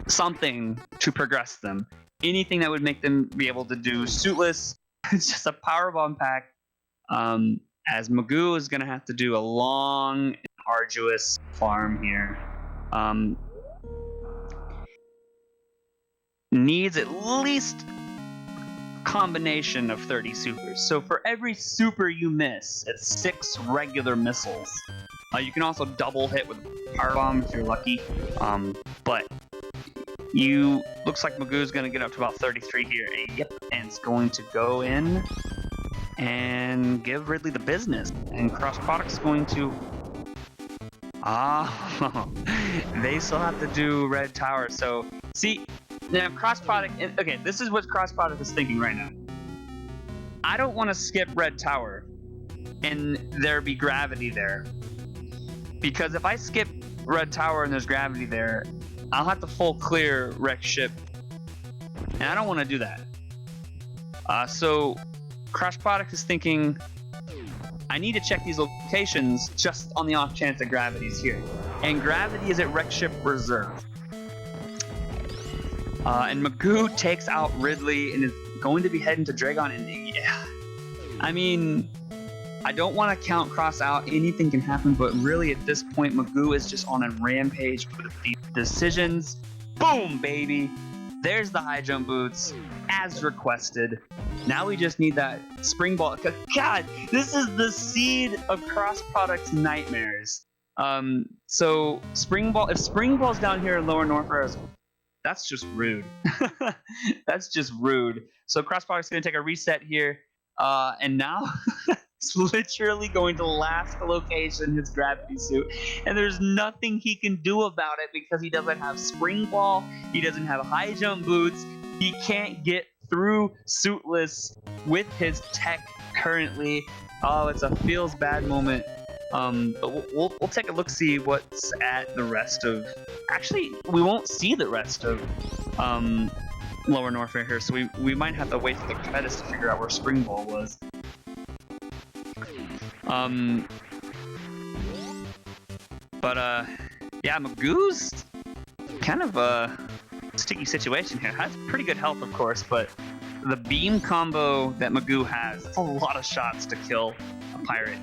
something to progress them. Anything that would make them be able to do Suitless. It's just a powerbomb pack. As Maisgueuh is going to have to do a long and arduous farm here. Needs at least combination of 30 supers. So for every super you miss, it's 6 regular missiles. You can also double hit with power bomb if you're lucky. But looks like Maisgueuh's gonna get up to about 33 here. Yep, and it's going to go in and give Ridley the business. And Crossproduct's going to... they still have to do Red Tower. So, see, now Crossproduct... Okay, this is what Crossproduct is thinking right now. I don't want to skip Red Tower and there be gravity there. Because if I skip Red Tower and there's gravity there, I'll have to full clear wreck ship. And I don't want to do that. So Crossproduct is thinking, I need to check these locations just on the off chance that gravity's here. And gravity is at wreck ship reserve. And Maisgueuh takes out Ridley and is going to be heading to Dragon, and yeah. I mean, I don't want to count Cross out. Anything can happen, but really at this point, Maisgueuh is just on a rampage with the decisions. Boom, baby. There's the high jump boots, as requested. Now we just need that spring ball. God, this is the seed of Crossproduct's nightmares. So spring ball. If spring ball's down here in Lower North Air, that's just rude. That's just rude. So Crossproduct's gonna take a reset here, and now it's literally going to last location his gravity suit, and there's nothing he can do about it because he doesn't have spring ball, he doesn't have high jump boots, he can't get through suitless with his tech currently. Oh, it's a feels bad moment. But we'll take a look, see what's at the rest of... Actually, we won't see the rest of Lower North Air here, so we might have to wait for the credits to figure out where Spring Ball was. Yeah, Maisgueuh's kind of a sticky situation here. Has pretty good health, of course, but the beam combo that Maisgueuh has, it's a lot of shots to kill a pirate.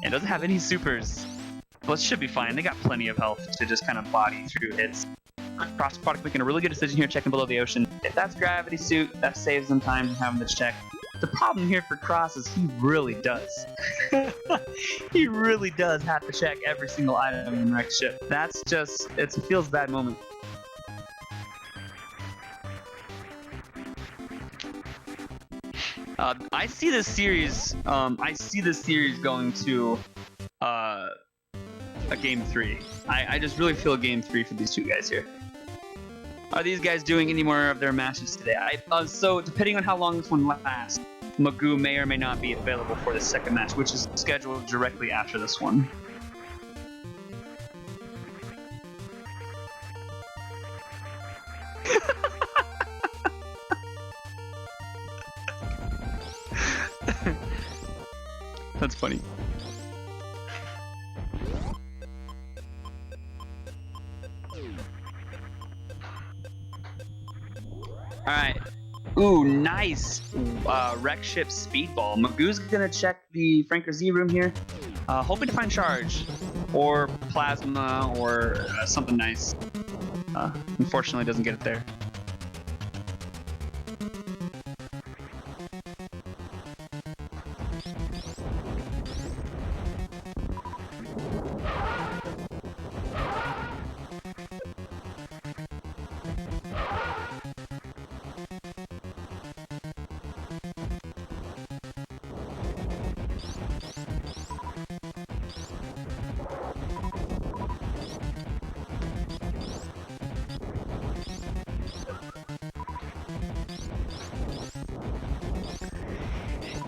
It doesn't have any supers, but it should be fine. They got plenty of health to just kind of body through hits. Crossproduct making a really good decision here, checking below the ocean. If that's gravity suit, that saves them time having to check. The problem here for Cross is he really does. He really does have to check every single item in wreck ship. That's just, it feels bad moment. I see this series going to a game 3. I just really feel a game 3 for these two guys here. Are these guys doing any more of their matches today? So depending on how long this one lasts, Maisgueuh may or may not be available for the second match, which is scheduled directly after this one. That's funny. Alright. Ooh, nice wreck ship speedball. Maisgueuh's gonna check the Franker Z room here, hoping to find charge or plasma or something nice. Unfortunately, doesn't get it there.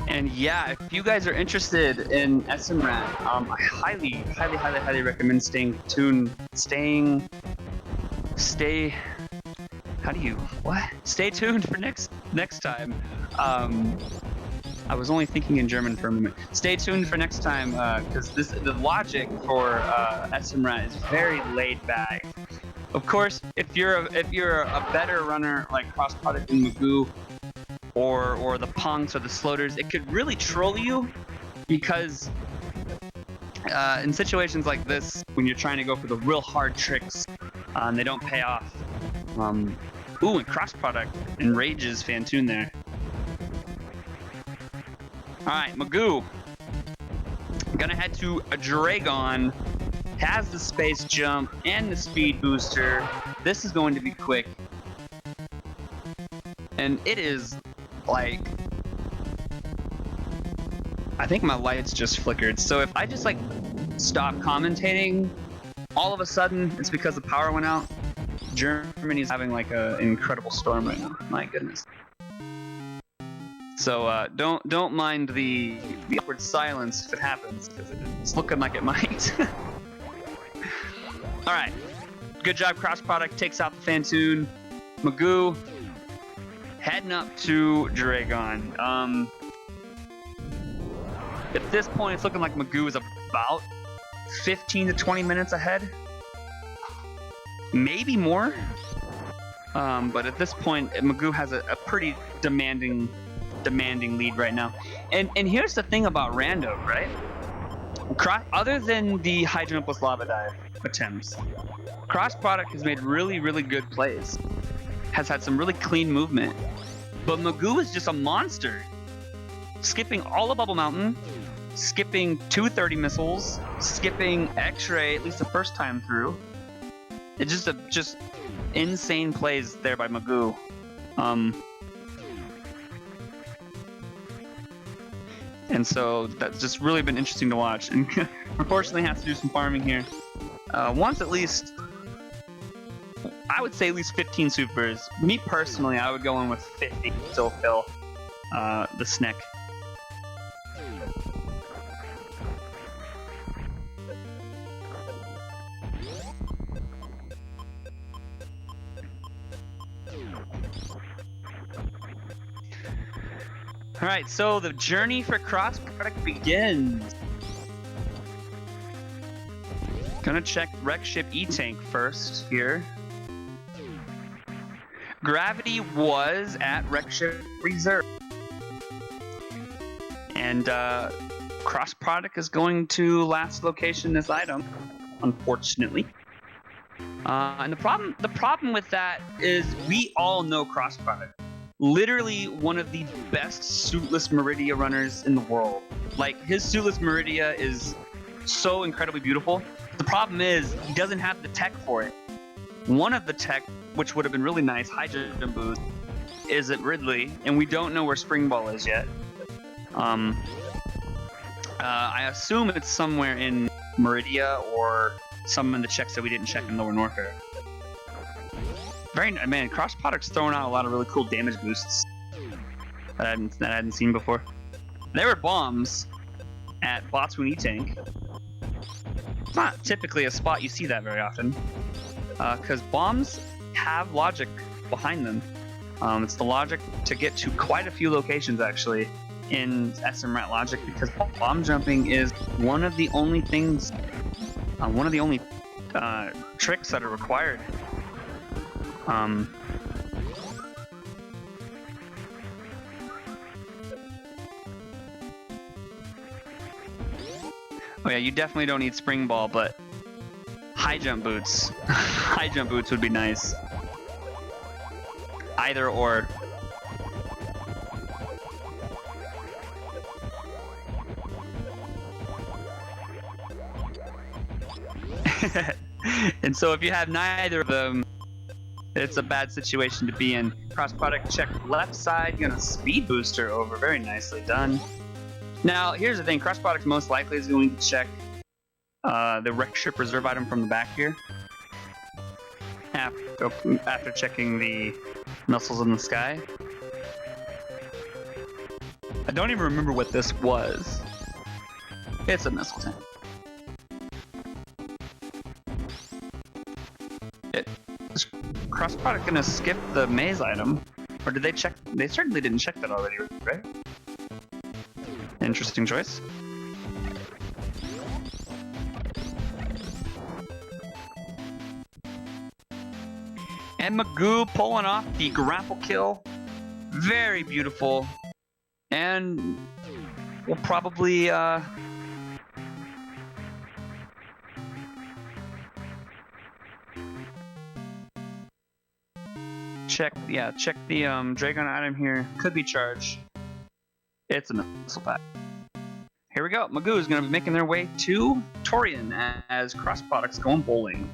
And yeah, if you guys are interested in SMRAT, I highly recommend stay. Stay tuned for next time. I was only thinking in German for a moment. Stay tuned for next time, because the logic for SMRAT is very laid back. Of course, if you're a better runner like Crossproduct and Maisgueuh, or the punks or the floaters, it could really troll you, because in situations like this, when you're trying to go for the real hard tricks, they don't pay off. Ooh, and Crossproduct enrages Fantoon there. Alright, Maisgueuh. Gonna head to a Dragon. Has the space jump and the speed booster. This is going to be quick. And it is like I think my lights just flickered. So if I just like stop commentating, all of a sudden it's because the power went out. Germany's having like an incredible storm right now. My goodness. So don't mind the awkward silence if it happens, because it's looking like it might. All right, good job. Crossproduct takes out the Fantoon. Maisgueuh heading up to Dragon. At this point, it's looking like Maisgueuh is about 15 to 20 minutes ahead, maybe more. But at this point, Maisgueuh has a pretty demanding lead right now. And here's the thing about Rando, right? Other than the high jump with lava dive attempts, Crossproduct has made really, really good plays. Has had some really clean movement. But Maisgueuh is just a monster. Skipping all of Bubble Mountain, skipping 230 missiles, skipping X-ray at least the first time through. It's just insane plays there by Maisgueuh. And so that's just really been interesting to watch. And unfortunately, has to do some farming here. Once at least, I would say at least 15 supers. Me personally, I would go in with 50 to still fill the SNEC. All right, so the journey for Crossproduct begins. Gonna check wreck ship E-Tank first here. Gravity was at wreck ship reserve. And Crossproduct is going to last location this item, unfortunately. And the problem with that is we all know Crossproduct. Literally one of the best suitless Meridia runners in the world. Like, his suitless Meridia is so incredibly beautiful. The problem is he doesn't have the tech for it. One of the tech, which would have been really nice, high jump boost, is at Ridley, and we don't know where Spring Ball is yet. I assume it's somewhere in Meridia or some in the checks that we didn't check in Lower Norfair. Man, Crossproduct's throwing out a lot of really cool damage boosts that I hadn't seen before. There were bombs at Botswoon E-Tank. It's not typically a spot you see that very often, because bombs have logic behind them. It's the logic to get to quite a few locations actually in SMRAT logic, because bomb jumping is one of the only things, one of the only tricks that are required. Oh yeah, you definitely don't need Spring Ball, but high jump boots. High jump boots would be nice. Either or. And so if you have neither of them, it's a bad situation to be in. Crossproduct check left side, gonna speed booster over, very nicely done. Now here's the thing, Crossproduct most likely is going to check the wreck ship reserve item from the back here. After checking the missiles in the sky. I don't even remember what this was. It's a missile tank. Is Crossproduct gonna skip the maze item? Or did they check? They certainly didn't check that already, right? Interesting choice. And Maisgueuh pulling off the grapple kill. Very beautiful. And we'll probably check the Dragon item here. Could be charged. It's a missile pack. Here we go. Maisgueuh is going to be making their way to Torian as Crossproduct's going bowling.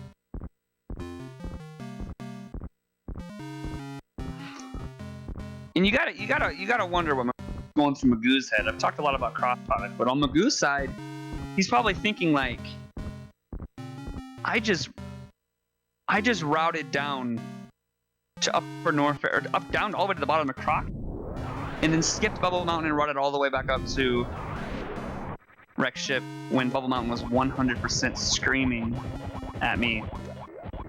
And you gotta wonder what going through Maisgueuh's head. I've talked a lot about Crossproduct, but on Maisgueuh's side, he's probably thinking like, I just routed down to Upper North, or up down all the way to the bottom of Croc, and then skipped Bubble Mountain and routed all the way back up to Wreck Ship when Bubble Mountain was 100% screaming at me.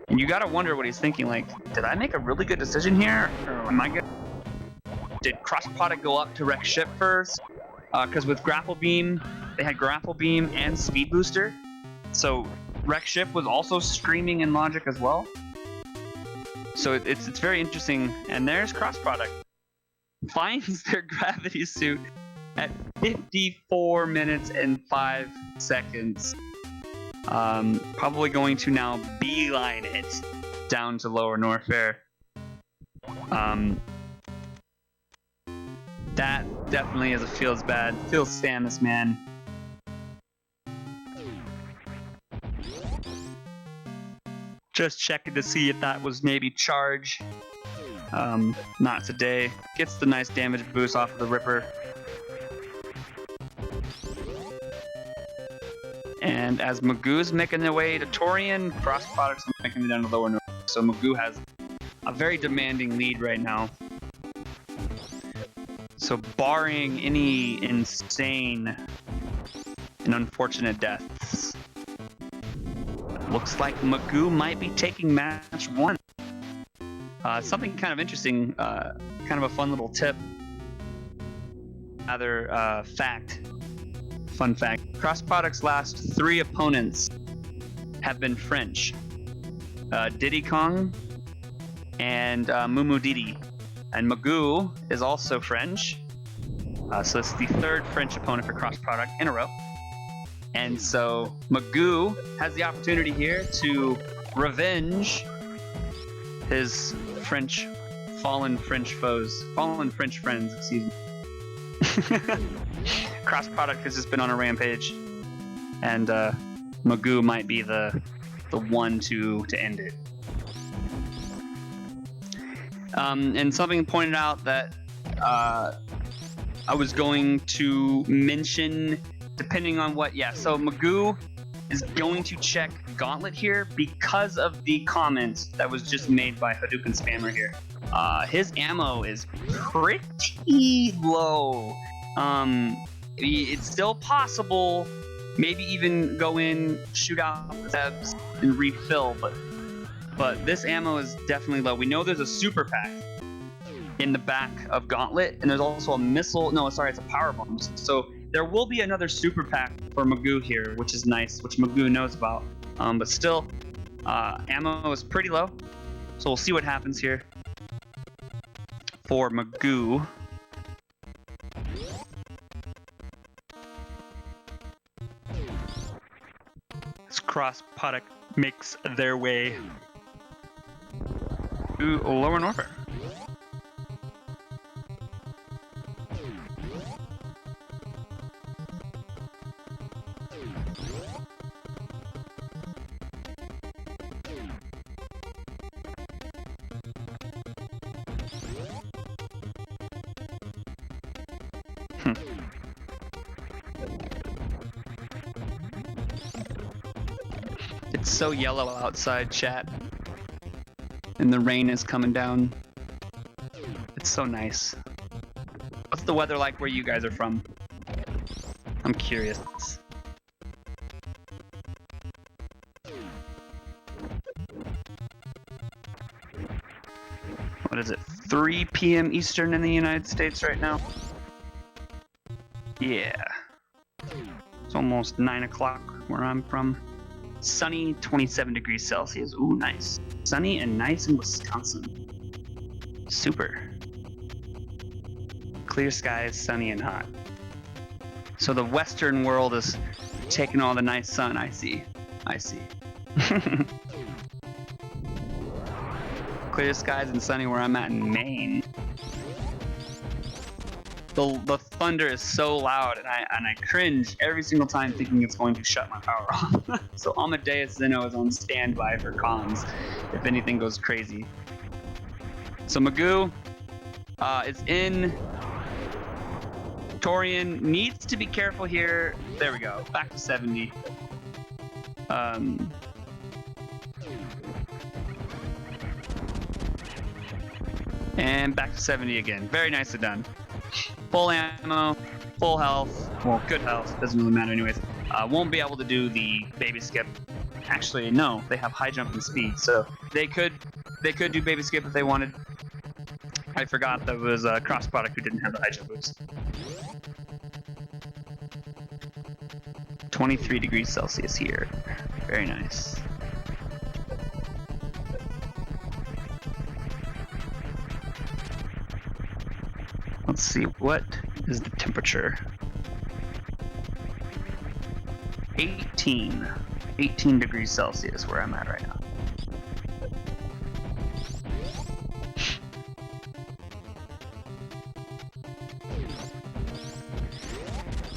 And you gotta wonder what he's thinking, like, did I make a really good decision here? Or am I good? Did Crossproduct go up to Wreck Ship first? Because with Grapple Beam, they had Grapple Beam and Speed Booster. So Wreck Ship was also screaming in logic as well. So it's very interesting. And there's Crossproduct. Finds their gravity suit at 54 minutes and 5 seconds. Probably going to now beeline it down to Lower Norfair. That definitely is a feels bad. Feels stand this man. Just checking to see if that was maybe charge. Not today. Gets the nice damage boost off of the Ripper. And as Maisgueuh's making their way to Torian, Crossproduct's making it down to Lower North. So Maisgueuh has a very demanding lead right now. So barring any insane and unfortunate deaths, looks like Maisgueuh might be taking match 1. Something kind of interesting, kind of a fun little tip. Other fun fact, Crossproduct's last 3 opponents have been French. Diddy Kong and Mumu Didi. And Maisgueuh is also French. So it's the 3rd French opponent for Crossproduct in a row. And so Maisgueuh has the opportunity here to revenge his fallen French friends, excuse me. Crossproduct has just been on a rampage, and Maisgueuh might be the one to end it. And something pointed out that I was going to mention, depending on what, so Maisgueuh is going to check Gauntlet here because of the comment that was just made by Hadouken Spammer here. His ammo is pretty low. It's still possible, maybe even go in, shoot out the Zebs, and refill, but this ammo is definitely low. We know there's a super pack in the back of Gauntlet, and there's also a missile. No, sorry, it's a power bomb. So there will be another super pack for Maisgueuh here, which is nice, which Maisgueuh knows about. But still, ammo is pretty low. So we'll see what happens here for Maisgueuh. As Crossproduct makes their way to Lower Norfair. It's so yellow outside, chat. And the rain is coming down. It's so nice. What's the weather like where you guys are from? I'm curious. What is it? 3 p.m. Eastern in the United States right now? Yeah. It's almost 9 o'clock where I'm from. Sunny, 27 degrees Celsius. Ooh, nice. Sunny and nice in Wisconsin. Super. Clear skies, sunny and hot. So the Western world is taking all the nice sun. I see. Clear skies and sunny where I'm at in Maine. The thunder is so loud, and I cringe every single time thinking it's going to shut my power off. So Amadeus Zeno is on standby for comms if anything goes crazy. So Maisgueuh is in Torian needs to be careful here. There we go. Back to 70. And back to 70 again. Very nicely done. Full ammo, full health. Well, good health. Doesn't really matter anyways. Won't be able to do the baby skip. Actually, no. They have high jump and speed, so they could do baby skip if they wanted. I forgot that was Crossproduct who didn't have the high jump boost. 23 degrees Celsius here. Very nice. Let's see, what is the temperature? 18 degrees Celsius where I'm at right now.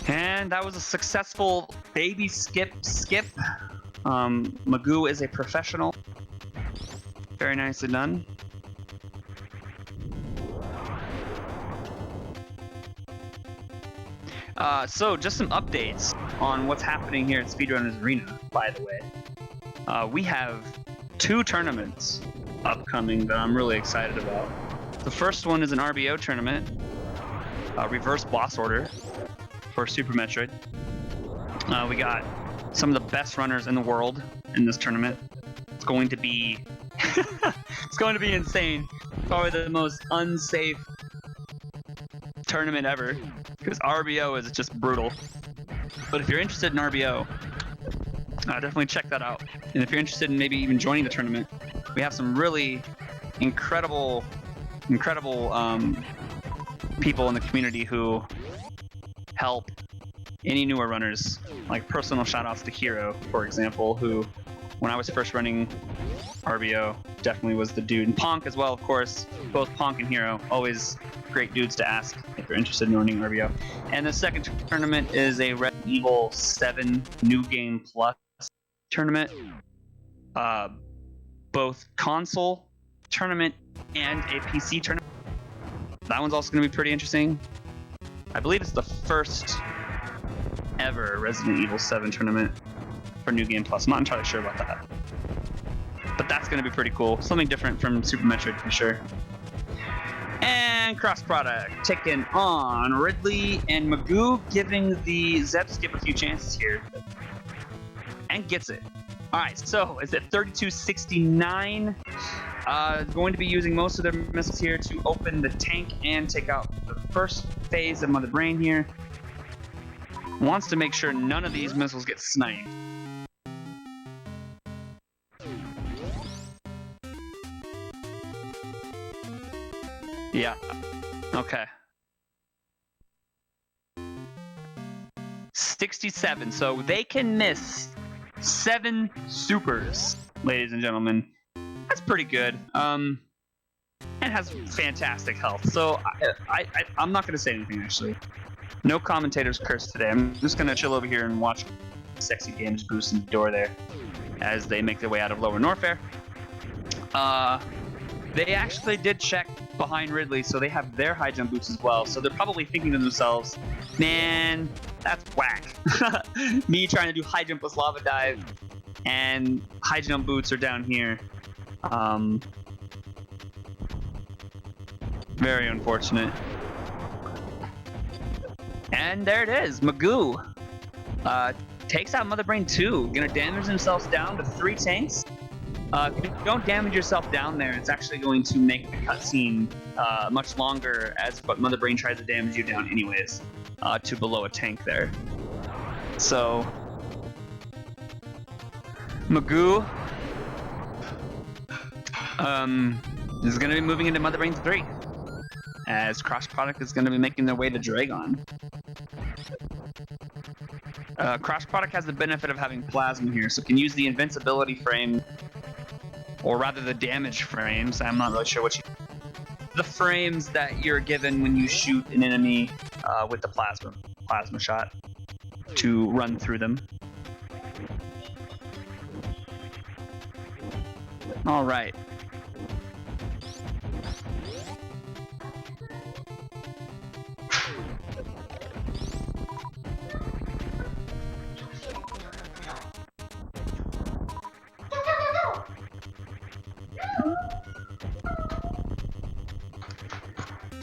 And that was a successful baby skip. Maisgueuh is a professional. Very nicely done. So just some updates on what's happening here at Speedrunners Arena, by the way. We have 2 tournaments upcoming that I'm really excited about. The first one is an RBO tournament, reverse boss order for Super Metroid. We got some of the best runners in the world in this tournament. It's going to be it's going to be insane. Probably the most unsafe tournament ever, because RBO is just brutal. But if you're interested in RBO, definitely check that out. And if you're interested in maybe even joining the tournament, we have some really incredible people in the community who help any newer runners. Like personal shout-outs to Hero, for example, who, when I was first running RBO, definitely was the dude. And Ponk as well, of course. Both Ponk and Hero, always great dudes to ask if you're interested in running RBO. And the second tournament is a Resident Evil 7 New Game Plus tournament. Both console tournament and a PC tournament. That one's also going to be pretty interesting. I believe it's the first ever Resident Evil 7 tournament for New Game Plus. I'm not entirely sure about that. But that's going to be pretty cool. Something different from Super Metroid for sure. And Crossproduct taking on Ridley and Maisgueuh, giving the Zeb Skip a few chances here. And gets it. Alright, so it's at 3269. Going to be using most of their missiles here to open the tank and take out the first phase of Mother Brain here. Wants to make sure none of these missiles get sniped. Yeah. Okay. 67. So they can miss 7 supers, ladies and gentlemen. That's pretty good. And has fantastic health. So I'm not gonna say anything actually. No commentators curse today. I'm just gonna chill over here and watch Sexy Games boost in the door there as they make their way out of Lower Norfair. They actually did check behind Ridley, so they have their high jump boots as well. So they're probably thinking to themselves, man, that's whack. Me trying to do high jump plus lava dive, and high jump boots are down here. Very unfortunate. And there it is, Maisgueuh takes out Mother Brain 2, gonna damage themselves down to 3 tanks. If you don't damage yourself down there, it's actually going to make the cutscene much longer, as but Mother Brain tries to damage you down anyways, to below a tank there. So Maisgueuh is going to be moving into Mother Brain 3, as Crossproduct is going to be making their way to Dragon. Crossproduct has the benefit of having Plasma here, so can use the invincibility frame, or rather the damage frames. I'm not really sure what the frames that you're given when you shoot an enemy with the plasma shot to run through them. All right.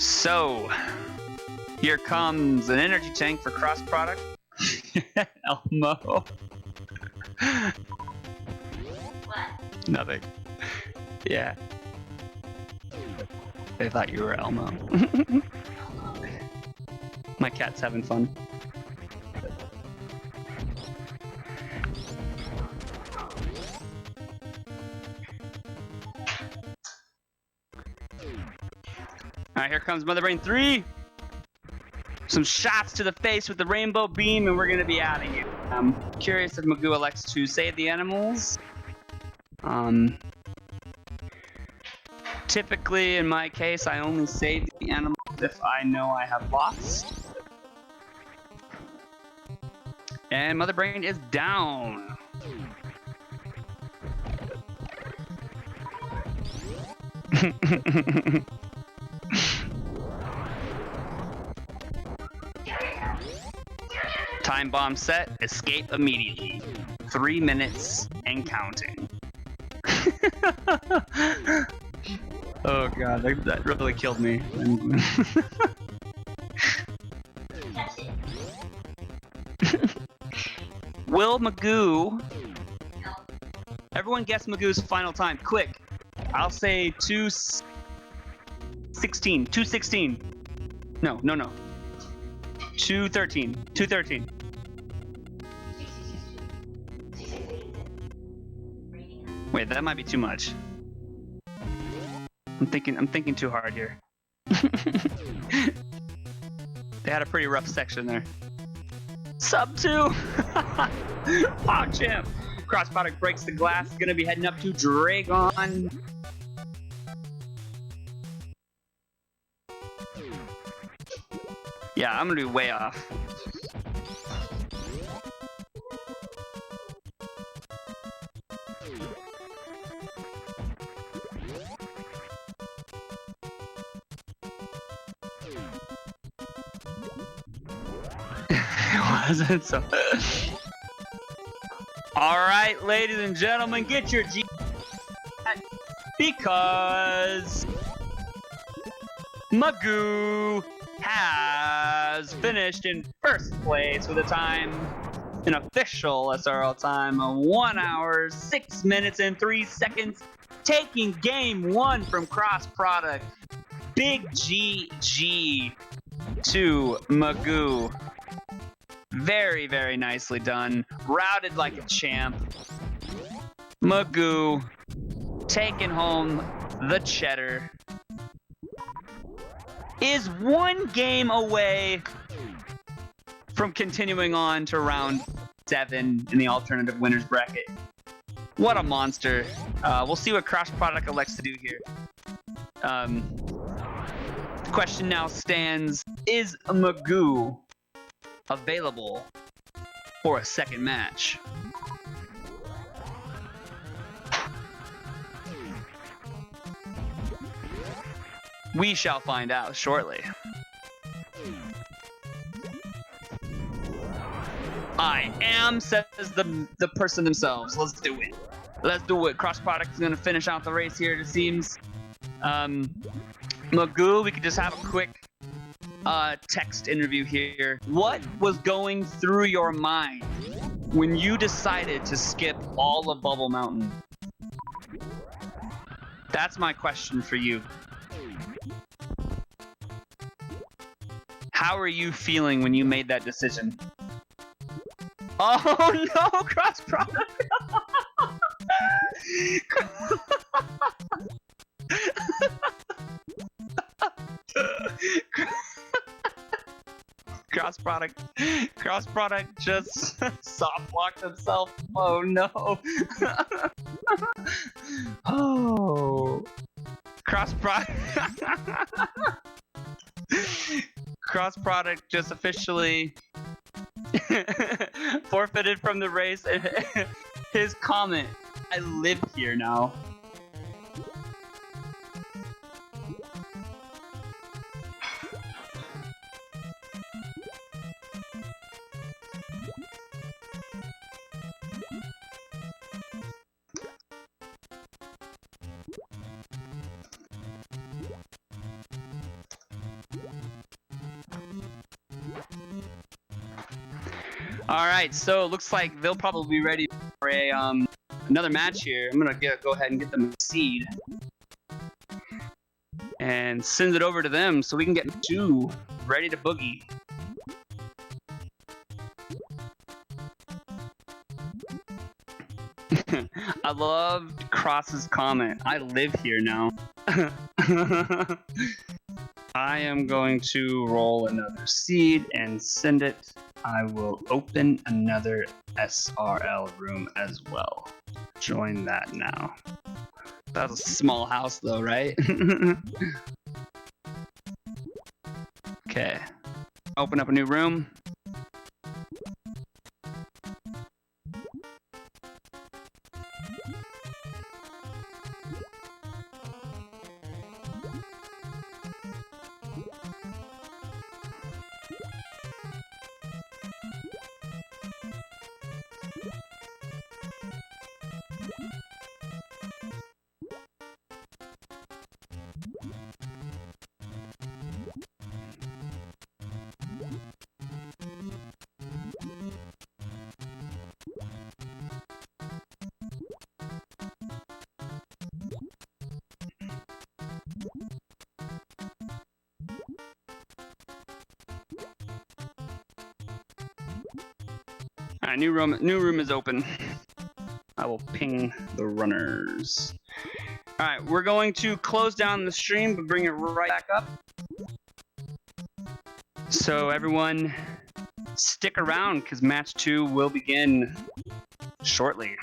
So, here comes an energy tank for Crossproduct. Elmo. What? Nothing. Yeah. They thought you were Elmo. My cat's having fun. Alright, here comes Mother Brain 3. Some shots to the face with the rainbow beam, and we're gonna be out of here. I'm curious if Maisgueuh elects to save the animals. Typically, in my case, I only save the animals if I know I have lost. And Mother Brain is down. Time bomb set, escape immediately. 3 minutes and counting. Oh god, that really killed me. Catch it. Will Maisgueuh... No. Everyone guess Maisgueuh's final time, quick. I'll say 2:16. 2:16. No. 2:13. 2:13. Wait, that might be too much. I'm thinking too hard here. They had a pretty rough section there. Sub 2! PogChamp! Crossproduct breaks the glass, gonna be heading up to Dragon. Yeah, I'm gonna be way off. It wasn't so. Alright, ladies and gentlemen, get your G because Maisgueuh has finished in first place with a time, an official SRL time of 1 hour, 6 minutes, and 3 seconds, taking game 1 from Crossproduct. Big GG to Maisgueuh. Very, very nicely done. Routed like a champ. Maisgueuh taking home the cheddar. Is 1 game away from continuing on to round 7 in the alternative winners bracket. What a monster. We'll see what Crossproduct elects to do here. The question now stands, is Maisgueuh available for a second match? We shall find out shortly. I am, says the person themselves. Let's do it. Let's do it. Crossproduct is gonna finish out the race here, it seems. Maisgueuh, we could just have a quick text interview here. What was going through your mind when you decided to skip all of Bubble Mountain? That's my question for you. How are you feeling when you made that decision? Oh no, Crossproduct! Crossproduct just soft locked himself. Oh no. Oh. Crossproduct just officially forfeited from the race. His comment, I live here now. All right, so it looks like they'll probably be ready for a another match here. I'm gonna go ahead and get them a seed and send it over to them so we can get two ready to boogie. I loved Cross's comment. I live here now. I am going to roll another seed and send it. I will open another SRL room as well. Join that now. That's a small house though, right? Okay. Open up a new room. All right, new room is open. I will ping the runners. All right, we're going to close down the stream, but bring it right back up. So everyone, stick around because match 2 will begin shortly.